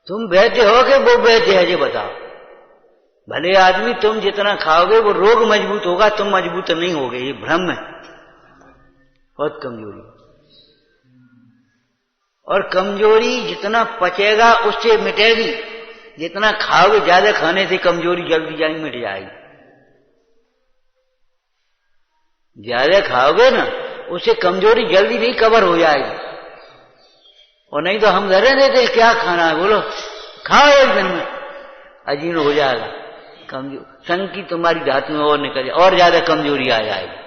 तुम वैद्य हो कि वो वैद्य है, ये बताओ। भले आदमी तुम जितना खाओगे वो रोग मजबूत होगा, तुम मजबूत नहीं होगे, ये भ्रम है। बहुत कमजोरी, और कमजोरी जितना पचेगा उससे मिटेगी। जितना खाओगे, ज्यादा खाने से कमजोरी जल्दी जाएगी, मिट जाएगी। ज्यादा खाओगे ना, उससे कमजोरी जल्दी नहीं कवर हो जाएगी। और नहीं तो हम डरे देते क्या खाना है, बोलो खाओ, एक दिन में अजीर्ण हो जाएगा, कमजोर संग की तुम्हारी धातु में और निकल जाए, और ज्यादा कमजोरी आ जाएगी।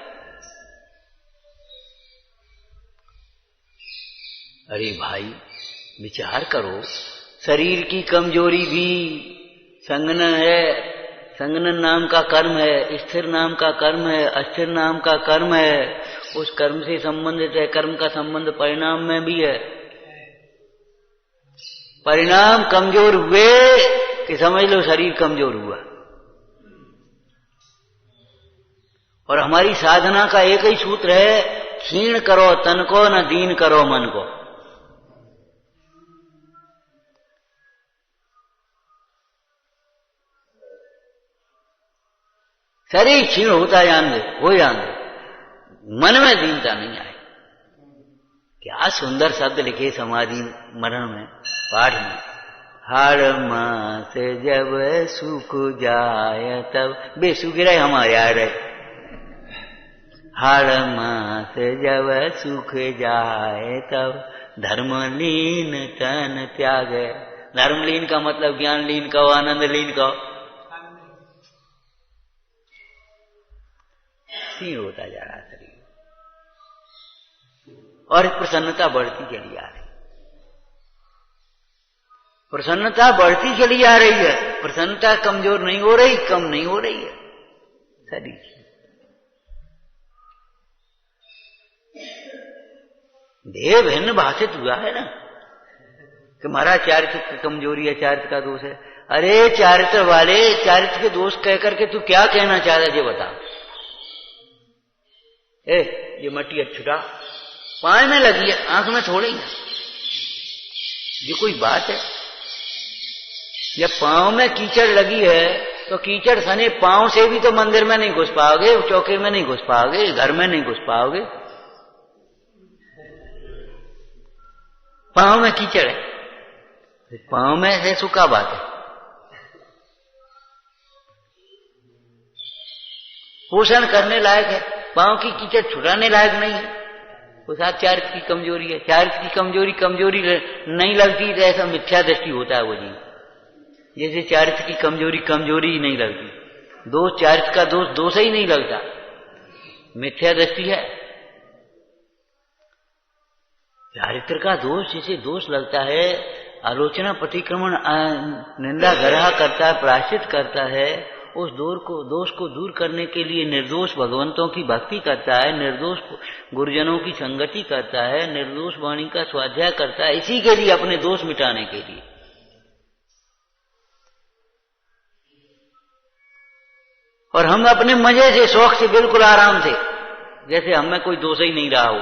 अरे भाई विचार करो, शरीर की कमजोरी भी संगनन है, संगनन नाम का कर्म है, स्थिर नाम का कर्म है, अस्थिर नाम का कर्म है। उस कर्म से संबंधित है, कर्म का संबंध परिणाम में भी है। परिणाम कमजोर हुए कि समझ लो शरीर कमजोर हुआ। और हमारी साधना का एक ही सूत्र है, क्षीण करो तन को, न दीन करो मन को। शरीर क्षीण होता जान दे, हो जान दे, मन में दीनता नहीं आए। क्या सुंदर शब्द लिखे समाधि मरण में, पाठ में, हाड़ मास जब सुख जाय तब, बेसुख रहे हमारे आ रहे, हाड़ मास जब सुख जाए तब धर्म लीन तन त्याग। धर्म लीन का मतलब ज्ञान लीन कहो, आनंद लीन कहो, क्षीण होता जा रहा शरीर, और प्रसन्नता बढ़ती चली आ रही, प्रसन्नता बढ़ती चली आ रही है। प्रसन्नता कमजोर नहीं हो रही, कम नहीं हो रही है शरीर। देह भिन्न भाषित हुआ है ना कि महाराज चारित्र की कमजोरी है, चारित्र का दोष है। अरे चारित्र वाले, चारित्र के दोष कह करके तू क्या कहना चाह रहा है, ये बता। ये मट्टी छुटा पाए में लगी है, आंख में थोड़ी है, ये कोई बात है? जब पांव में कीचड़ लगी है तो कीचड़ सने पांव से भी तो मंदिर में नहीं घुस पाओगे, चौके में नहीं घुस पाओगे, घर में नहीं घुस पाओगे। पांव में कीचड़ है, पांव में है सूखा बात है। पोषण करने लायक है, पांव की कीचड़ छुड़ाने लायक नहीं है, वो साथ चारित्र की कमजोरी है। चारित्र की कमजोरी नहीं लगती तो ऐसा मिथ्या दृष्टि होता है वो जी। जैसे चारित्र की कमजोरी ही नहीं लगती, दोष चारित्र का दोष ही नहीं लगता, मिथ्या दृष्टि है। चारित्र का दोष जैसे दोष लगता है, आलोचना प्रतिक्रमण निंदा ग्रह करता है, प्रायश्चित करता है, उस दोष को दूर करने के लिए निर्दोष भगवंतों की भक्ति करता है, निर्दोष गुरुजनों की संगति करता है, निर्दोष वाणी का स्वाध्याय करता है, इसी के लिए, अपने दोष मिटाने के लिए। और हम अपने मजे से, शौक से, बिल्कुल आराम से, जैसे हमें कोई दोष ही नहीं रहा हो।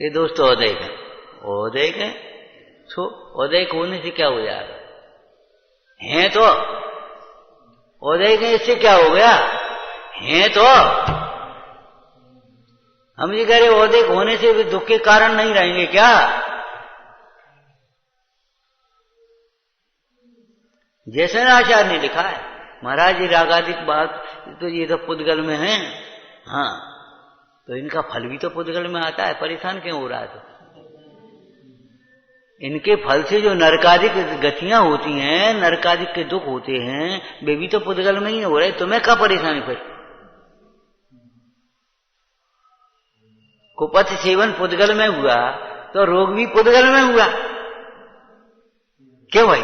ये दोष तो अदैक है, अदैक है, सो अदैक होने से क्या हो जाएगा? हैं तो अदैक है, इससे क्या हो गया? हैं तो हम ये कह रहे अदैक होने से भी दुख के कारण नहीं रहेंगे क्या? जैसे आचार्य ने लिखा है, महाराज ये रागादिक बात तो ये तो पुद्गल में है, हाँ, तो इनका फल भी तो पुद्गल में आता है, परेशान क्यों हो रहा है? तो इनके फल से जो नरकादिक गतियां होती हैं, नरकादिक के दुख होते हैं, वे भी तो पुद्गल में ही हो रहे, तुम्हें क्या परेशानी? फिर कुपथ सेवन पुद्गल में हुआ तो रोग भी पुद्गल में हुआ। क्यों भाई?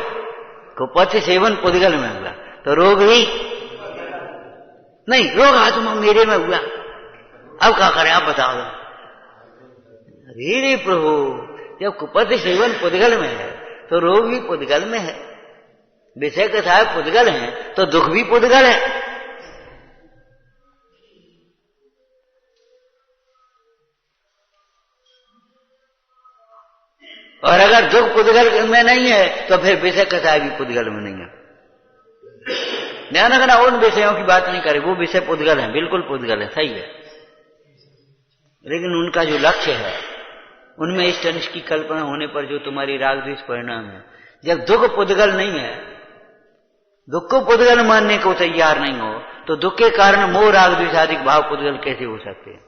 कुपथ सेवन पुद्गल में हुआ तो रोग भी नहीं, रोग आत्मा मेरे में हुआ, अब क्या करें आप बताओ? अरे प्रभु, जब कुपथ सेवन पुद्गल में है तो रोग भी पुद्गल में है, विषय के साथ पुद्गल है तो दुख भी पुद्गल है। और अगर दुख पुद्गल में नहीं है तो फिर विषय कथा भी पुद्गल में नहीं है। ध्यान रखना, उन विषयों की बात नहीं करे, वो विषय पुद्गल है, बिल्कुल पुद्गल है, सही है, लेकिन उनका जो लक्ष्य है, उनमें इष्ट अनिष्ट की कल्पना होने पर जो तुम्हारी राग द्वेष परिणाम है। जब दुख पुद्गल नहीं है, दुख को पुद्गल मानने को तैयार नहीं हो, तो दुख के कारण मोह राग द्वेषादिक भाव पुद्गल कैसे हो सकते हैं?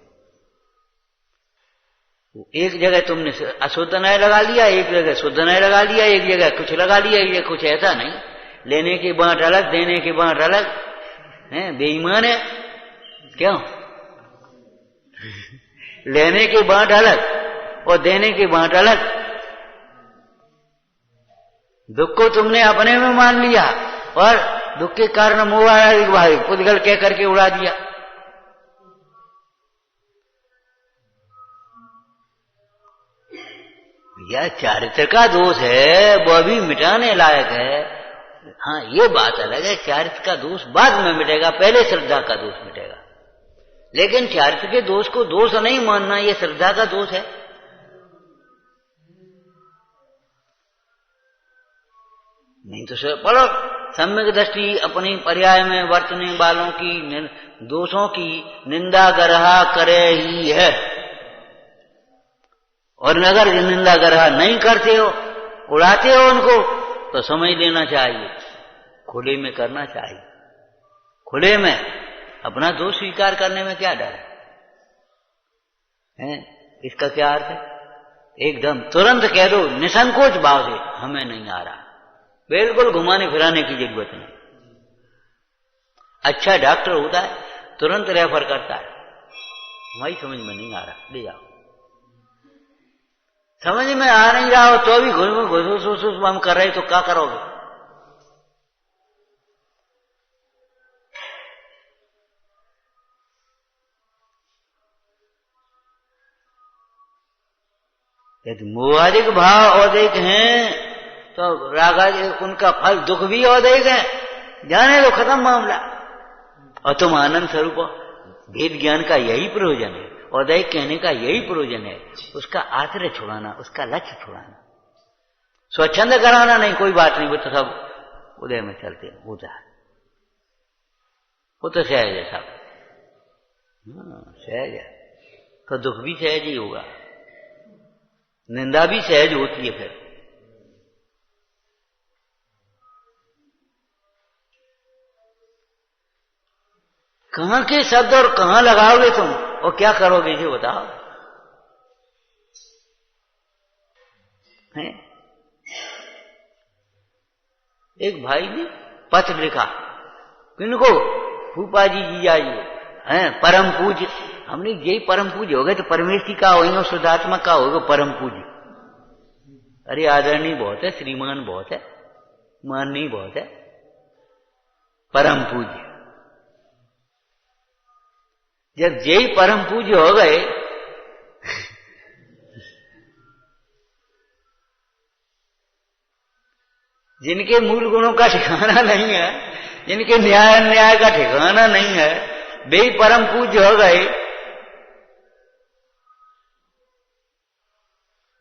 एक जगह तुमने अशुद्ध न्याय लगा लिया, एक जगह शुद्ध न्याय लगा लिया, एक जगह कुछ लगा लिया, एक जगह कुछ, ऐसा नहीं। लेने की बांट अलग, देने की बांट अलग है, बेईमान है क्यों? लेने की बांट अलग और देने की बांट अलग। दुख को तुमने अपने में मान लिया और दुख के कारण मोह आया, भाई पुद्गल कह करके उड़ा दिया। यह चारित्र का दोष है, वह भी मिटाने लायक है। हाँ, ये बात अलग है, चारित्र का दोष बाद में मिटेगा, पहले श्रद्धा का दोष मिटेगा। लेकिन चारित्र के दोष को दोष नहीं मानना, ये श्रद्धा का दोष है। नहीं तो सर पढ़ो, सम्यक दृष्टि अपनी पर्याय में वर्तने वालों की दोषों की निंदा गरहा करे ही है। और अगर निंदा गरहा नहीं करते हो, उड़ाते हो उनको, तो समझ लेना चाहिए, खुले में करना चाहिए। खुले में अपना दोष स्वीकार करने में क्या डर है? इसका क्या अर्थ है? एकदम तुरंत कह दो निसंकोच भाव से, हमें नहीं आ रहा, बिल्कुल घुमाने फिराने की जरूरत नहीं। अच्छा डॉक्टर होता है, तुरंत रेफर करता है, हमारी समझ में नहीं आ रहा, ले जाओ। समझ में आ नहीं रहा हो तो भी घुस हम कर रहे, तो क्या करोगे? यदि मोहादिक भाव औदिक हैं तो रागादिक उनका फल दुख भी औदिक है, जाने दो, खत्म मामला। और तुम आनंद स्वरूप हो। वेद ज्ञान का यही प्रयोजन है, औदैक कहने का यही प्रयोजन है, उसका आश्रय छुड़ाना, उसका लक्ष्य छुड़ाना, स्वच्छंद कराना नहीं। कोई बात नहीं, वो तो सब उदय में चलते होता है, वो तो सहज है सब, सहज है, तो दुख भी सहज ही होगा, निंदा भी सहज होती है। फिर कहां के शब्द और कहां लगाओगे तुम? और क्या करोगे ये बताओ। है? एक भाई ने पत्र लिखा, किनको? फूफा जी, जीजा जी हैं, परम पूज्य। हमने यही परम पूज्य हो गए तो परमेश्वरी का होगा, शुद्धात्मा का होगा परम पूज्य। अरे आदरणीय बहुत है, श्रीमान बहुत है, माननीय बहुत है, परम पूज्य। जब यही परम पूज्य हो गए जिनके मूल गुणों का ठिकाना नहीं है, जिनके न्याय का ठिकाना नहीं है, वे ही परम पूज्य हो गए,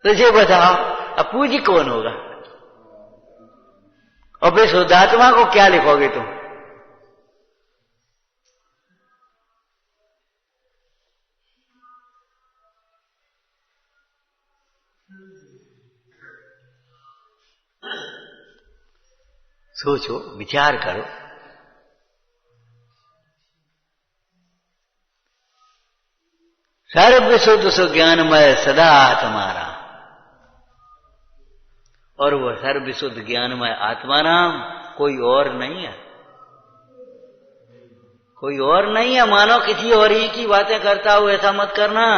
तो ये बताओ अब पूज्य कौन होगा? और फिर शुद्धात्मा को क्या लिखोगे तुम? सोचो, विचार करो। सर्व शुद्ध सुज्ञानमय सदा तुम्हारा, और वह सर्व शुद्ध ज्ञानमय आत्माराम कोई और नहीं है, कोई और नहीं है। मानो किसी और ही की बातें करता हो, ऐसा मत करना।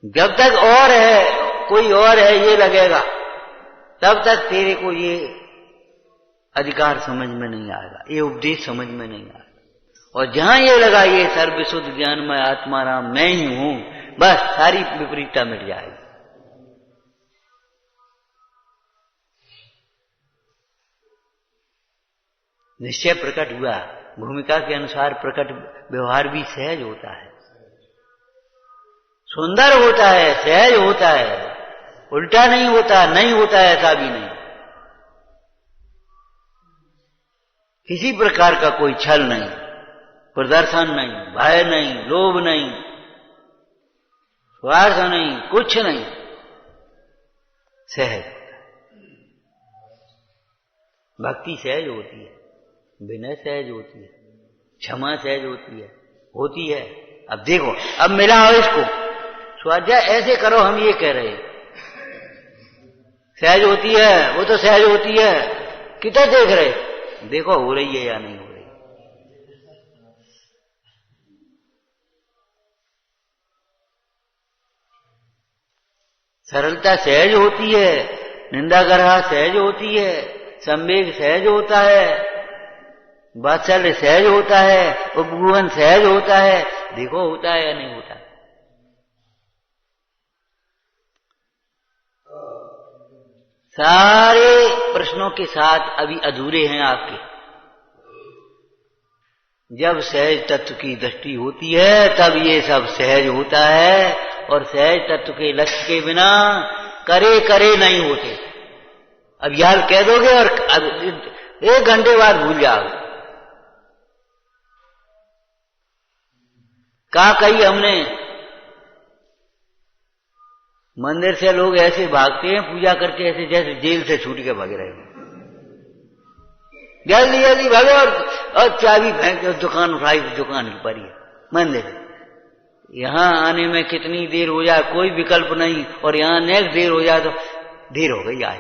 जब तक और है, कोई और है ये लगेगा, तब तक तेरे को ये अधिकार समझ में नहीं आएगा, ये उपदेश समझ में नहीं आएगा। और जहां ये लगा ये सर्वशुद्ध ज्ञानमय आत्माराम मैं ही हूं, बस सारी विपरीतता मिट जाएगी। निश्चय प्रकट हुआ, भूमिका के अनुसार प्रकट व्यवहार भी सहज होता है, सुंदर होता है, सहज होता है, उल्टा नहीं होता, नहीं होता है ऐसा भी नहीं। किसी प्रकार का कोई छल नहीं, प्रदर्शन नहीं, भय नहीं, लोभ नहीं, स्वार्थ नहीं, कुछ नहीं, सहज। भक्ति सहज होती है, विनय सहज होती है, क्षमा सहज होती है। अब देखो, अब मिलाओ इसको, स्वाध्याय ऐसे करो, हम ये कह रहे हैं सहज होती है, वो तो सहज होती है, कितना देख रहे, देखो हो रही है या नहीं हो रही। सरलता सहज होती है, निंदा करना सहज होती है, संवेग सहज होता है, वात्सल्य सहज होता है, उपगुहन सहज होता है। देखो होता है या नहीं होता है। सारे प्रश्नों के साथ अभी अधूरे हैं आपके। जब सहज तत्व की दृष्टि होती है तब ये सब सहज होता है, और सहज तत्व के लक्ष्य के बिना करे करे नहीं होते। अब यार कह दोगे और अब 1 घंटे बाद भूल जाओगे। कहा कही हमने, मंदिर से लोग ऐसे भागते हैं पूजा करके, ऐसे जैसे जेल से छूट के भाग रहे हैं, जल्दी जल्दी भागे और चाबी फेंक के दुकान उठाई, दुकान पड़ी है मंदिर। यहां आने में कितनी देर हो जाए कोई विकल्प नहीं, और यहां नेक्स्ट देर हो जाए तो देर हो गई आज।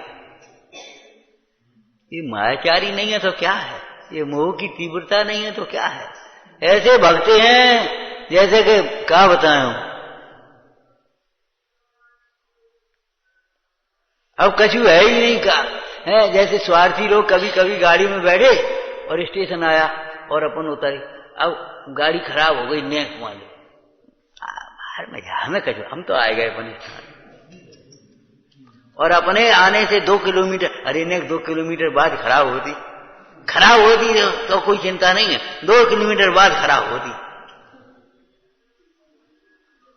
ये मायाचारी नहीं है तो क्या है, ये मोह की तीव्रता नहीं है तो क्या है। ऐसे भगते हैं जैसे कि क्या बताएं। अब कछु है ही नहीं का है, जैसे स्वार्थी लोग कभी कभी गाड़ी में बैठे और स्टेशन आया और अपन उतरे, अब गाड़ी खराब हो गई, नेक्स्ट वाले बाहर में जा, हमें कछु, हम तो आए गए अपने स्थान, और अपने आने से 2 किलोमीटर, अरे नेक्स्ट 2 किलोमीटर बाद खराब होती तो कोई चिंता नहीं है, 2 किलोमीटर बाद खराब होती।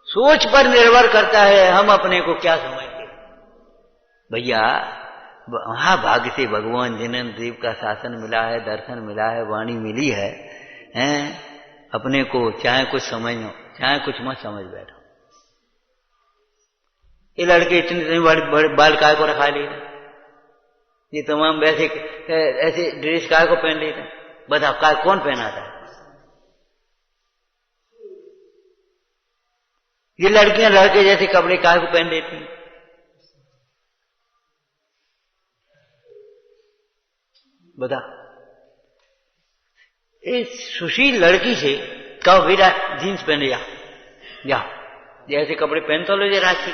सोच पर निर्भर करता है हम अपने को क्या समझते। भैया वहां भाग्य से भगवान जिनेन्द्र देव का शासन मिला है, दर्शन मिला है, वाणी मिली है, अपने को चाहे कुछ समझो चाहे कुछ मत समझ बैठो। ये लड़के इतने बड़े बाल काय को रखा लेते, ये तमाम वैसे ऐसे ड्रेस काय को पहन लेते, बताओ काय कौन पहनाता है? ये लड़कियां लड़के जैसे कपड़े काहे को पहन लेती हैं? बता, इस सुशील लड़की से कहो बेटा जीन्स पहने जा, जैसे कपड़े पहन तो लो जरा सी।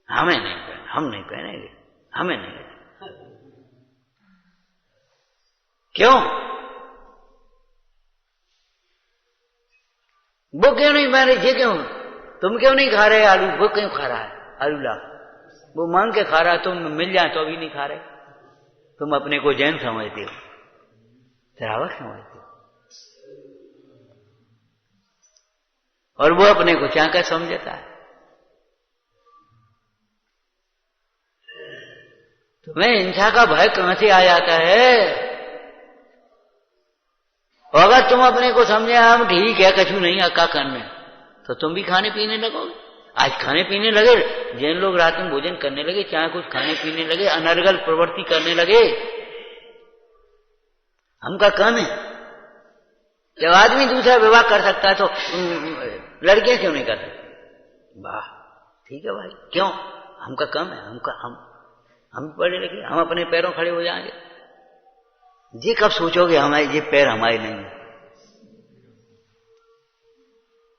हमें नहीं पहन, हम नहीं पहनेंगे, हमें नहीं। क्यों? वो क्यों नहीं पहन रही? क्यों? तुम क्यों नहीं खा रहे आलू? वो क्यों खा रहा है आलू? ला, वो मांग के खा रहा है, तुम मिल जाए तो अभी नहीं खा रहे। तुम अपने को जैन समझते हो, श्रावक समझते हो, और वो अपने को चाका समझता है। तुम्हें हिंसा का भय कहां से आ जाता है? अगर तुम अपने को समझे हम ठीक है, कछु नहीं अक्का करने, तो तुम भी खाने पीने लगोगे। आज खाने पीने लगे, जैन लोग रात में भोजन करने लगे, चाहे कुछ खाने पीने लगे, अनर्गल प्रवृत्ति करने लगे। हमका काम है। जब आदमी दूसरा विवाह कर सकता है तो लड़कियां क्यों नहीं कर सकती? वाह, ठीक है भाई, क्यों? हमका काम है, हम पढ़े लिखे, हम अपने पैरों खड़े हो जाएंगे। ये कब सोचोगे हमारे ये पैर हमारे नहीं है?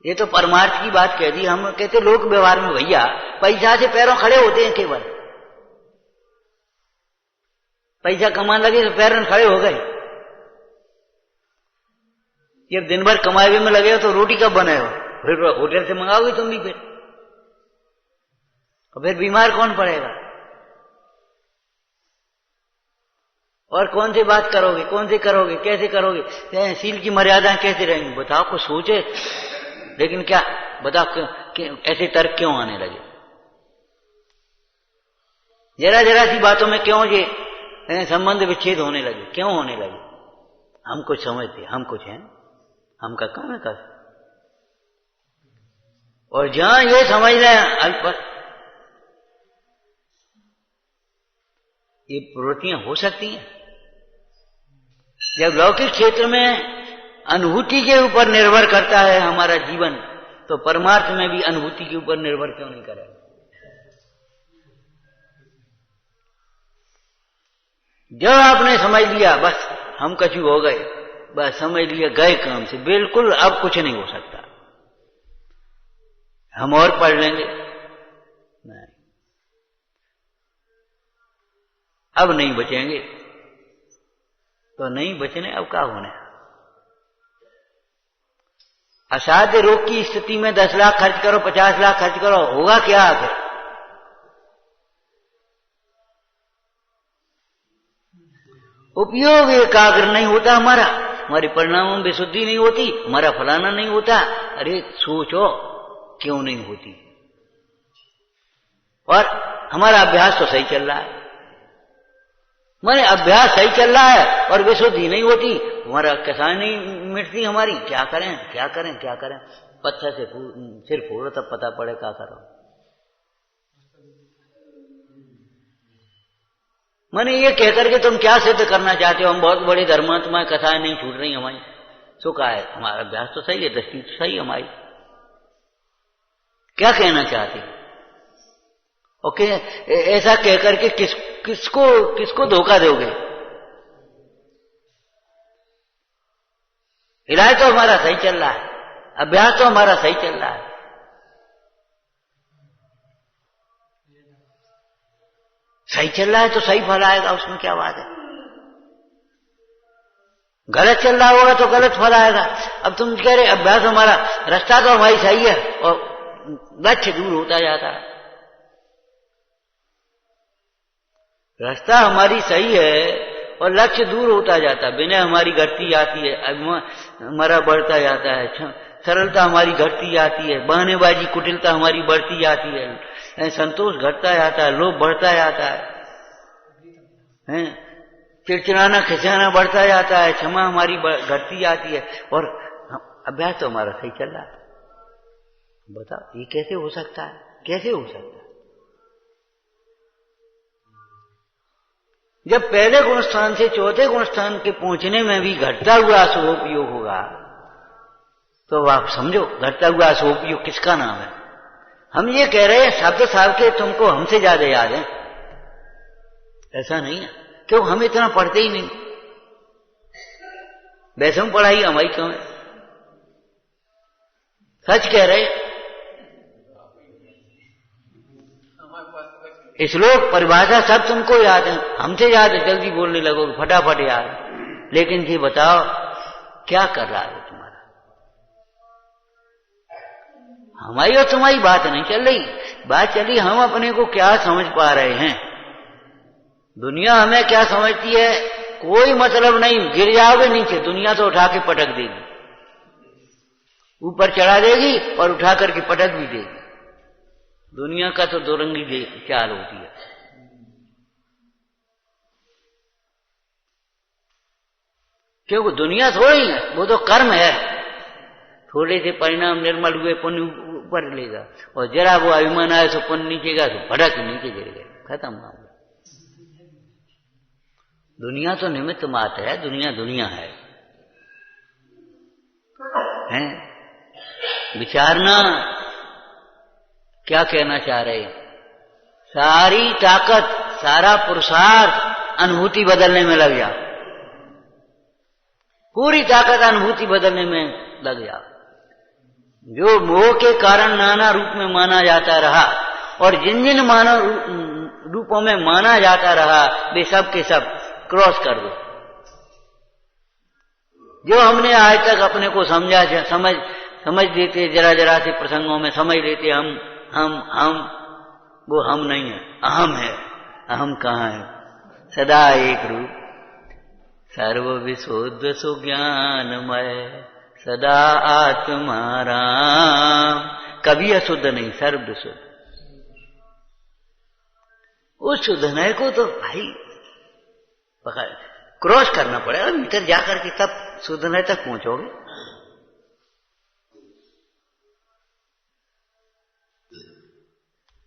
ये तो परमार्थ की बात कह दी। हम कहते लोक व्यवहार में भैया पैसा से पैरों खड़े होते हैं, केवल पैसा कमाने लगे तो पैरों खड़े हो गए। ये दिन भर कमाए में लगे हो तो रोटी कब बनाए हो? फिर होटल से मंगाओगे तुम भी फिर, और फिर बीमार कौन पड़ेगा? और कौन सी बात करोगे, कौन से करोगे, कैसे करोगे? शील की मर्यादा कैसे रहेंगी? बताओ, कुछ सोचे। लेकिन क्या बताओ, क्यों ऐसे तर्क क्यों आने लगे? जरा जरा सी बातों में क्यों ये संबंध विच्छेद होने लगे? क्यों होने लगे? हम कुछ समझते, हम कुछ हैं, हमका काम है कर। और जहां ये समझ रहे हैं अल्प, ये प्रवृत्तियां हो सकती हैं। जब लौकिक क्षेत्र में अनुभूति के ऊपर निर्भर करता है हमारा जीवन, तो परमार्थ में भी अनुभूति के ऊपर निर्भर क्यों नहीं करेगा? जब आपने समझ लिया बस हम कछु हो गए, बस समझ लिया गए काम से, बिल्कुल अब कुछ नहीं हो सकता। हम और पढ़ लेंगे, नहीं, अब नहीं बचेंगे, तो नहीं बचने, अब क्या होने? असाध्य रोग की स्थिति में 10 लाख खर्च करो, 50 लाख खर्च करो, होगा क्या आखिर? उपयोग एकाग्र नहीं होता हमारा, हमारे परिणामों में विशुद्धि नहीं होती, हमारा फलाना नहीं होता। अरे सोचो क्यों नहीं होती? और हमारा अभ्यास तो सही चल रहा है, हमारे अभ्यास सही चल रहा है और विशुद्धि नहीं होती, हमारा कसाई नहीं मिटती हमारी। क्या करें, क्या करें, क्या करें? पत्थर से सिर फोड़ो तब पता पड़े क्या करो। मैंने ये कहकर के तुम क्या सिद्ध करना चाहते हो? हम बहुत बड़े धर्मात्मा, कथाएं नहीं छूट रही हमारी। सो कहा है, हमारा अभ्यास तो सही है, दृष्टि तो सही हमारी। क्या कहना चाहते हो? ओके, ऐसा कहकर के किसको धोखा दोगे? इलाज तो हमारा सही चल रहा है, अभ्यास तो हमारा सही चल रहा है। सही चल रहा है तो सही फल आएगा, उसमें क्या बात है? गलत चल रहा होगा तो गलत फल आएगा। अब तुम कह रहे अभ्यास हमारा, रास्ता तो हमारी सही है और लक्ष्य दूर होता जाता है। रास्ता हमारी सही है और लक्ष्य दूर होता जाता है। विनय हमारी घटती जाती है, अभिमान हमारा बढ़ता जाता है, सरलता हमारी घटती जाती है, बहानेबाजी कुटिलता हमारी बढ़ती जाती है, संतोष घटता जाता है, लोभ बढ़ता जाता है, चिड़चिड़ाना खिसियाना बढ़ता जाता है, क्षमा हमारी घटती जाती है, और अभ्यास तो हमारा सही चल रहा है। बताओ ये कैसे हो सकता है? कैसे हो सकता है? जब पहले गुण स्थान से चौथे गुण स्थान के पहुंचने में भी घटता हुआ शुभोपयोग होगा, तो आप समझो घटता हुआ सोपियो किसका नाम है। हम ये कह रहे हैं शब्द साहब के तुमको हमसे ज्यादा याद है, ऐसा नहीं है, क्यों हम इतना पढ़ते ही नहीं। वैसे हम पढ़ाई हमारी क्यों है, सच कह रहे। श्लोक परिभाषा सब तुमको याद है, हमसे याद है, जल्दी बोलने लगोगे फटाफट याद। लेकिन ये बताओ क्या कर रहा है तुम्हारा, हमारी और तुम्हारी बात नहीं चल रही। बात चली हम अपने को क्या समझ पा रहे हैं, दुनिया हमें क्या समझती है कोई मतलब नहीं। गिर जाओगे नीचे, दुनिया तो उठा के पटक देगी, ऊपर चढ़ा देगी और उठा करके पटक भी देगी। दुनिया का तो दो रंगी चाल होती है। क्योंकि दुनिया थोड़ी है, वो तो कर्म है। थोड़े से परिणाम निर्मल हुए, पुण्य ऊपर लेगा, और जरा वो अभिमान आए तो पुण्य नीचे गया तो भड़क नीचे गिर गए, खत्म मामला। दुनिया तो निमित्त मात्र है, दुनिया दुनिया है, हैं? विचारना क्या कहना चाह रहे। सारी ताकत, सारा पुरुषार्थ अनुभूति बदलने में लग जा, पूरी ताकत अनुभूति बदलने में लग जा। जो मोह के कारण नाना रूप में माना जाता रहा, और जिन जिन मानव रूपों में माना जाता रहा, वे सब के सब क्रॉस कर दो। जो हमने आज तक अपने को समझ लेते, जरा जरा से प्रसंगों में समझ लेते हम, वो हम नहीं है, अहम है। अहम कहाँ है, सदा एक रूप, सर्व विशुद्ध सुज्ञानमय, सदा आत्मा राम। कभी अशुद्ध नहीं, सर्व शुद्ध। उस शुद्धनय को तो भाई क्रॉस करना पड़ेगा, भीतर जाकर के तब शुद्धनय तक पहुंचोगे।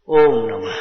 ओम नमः।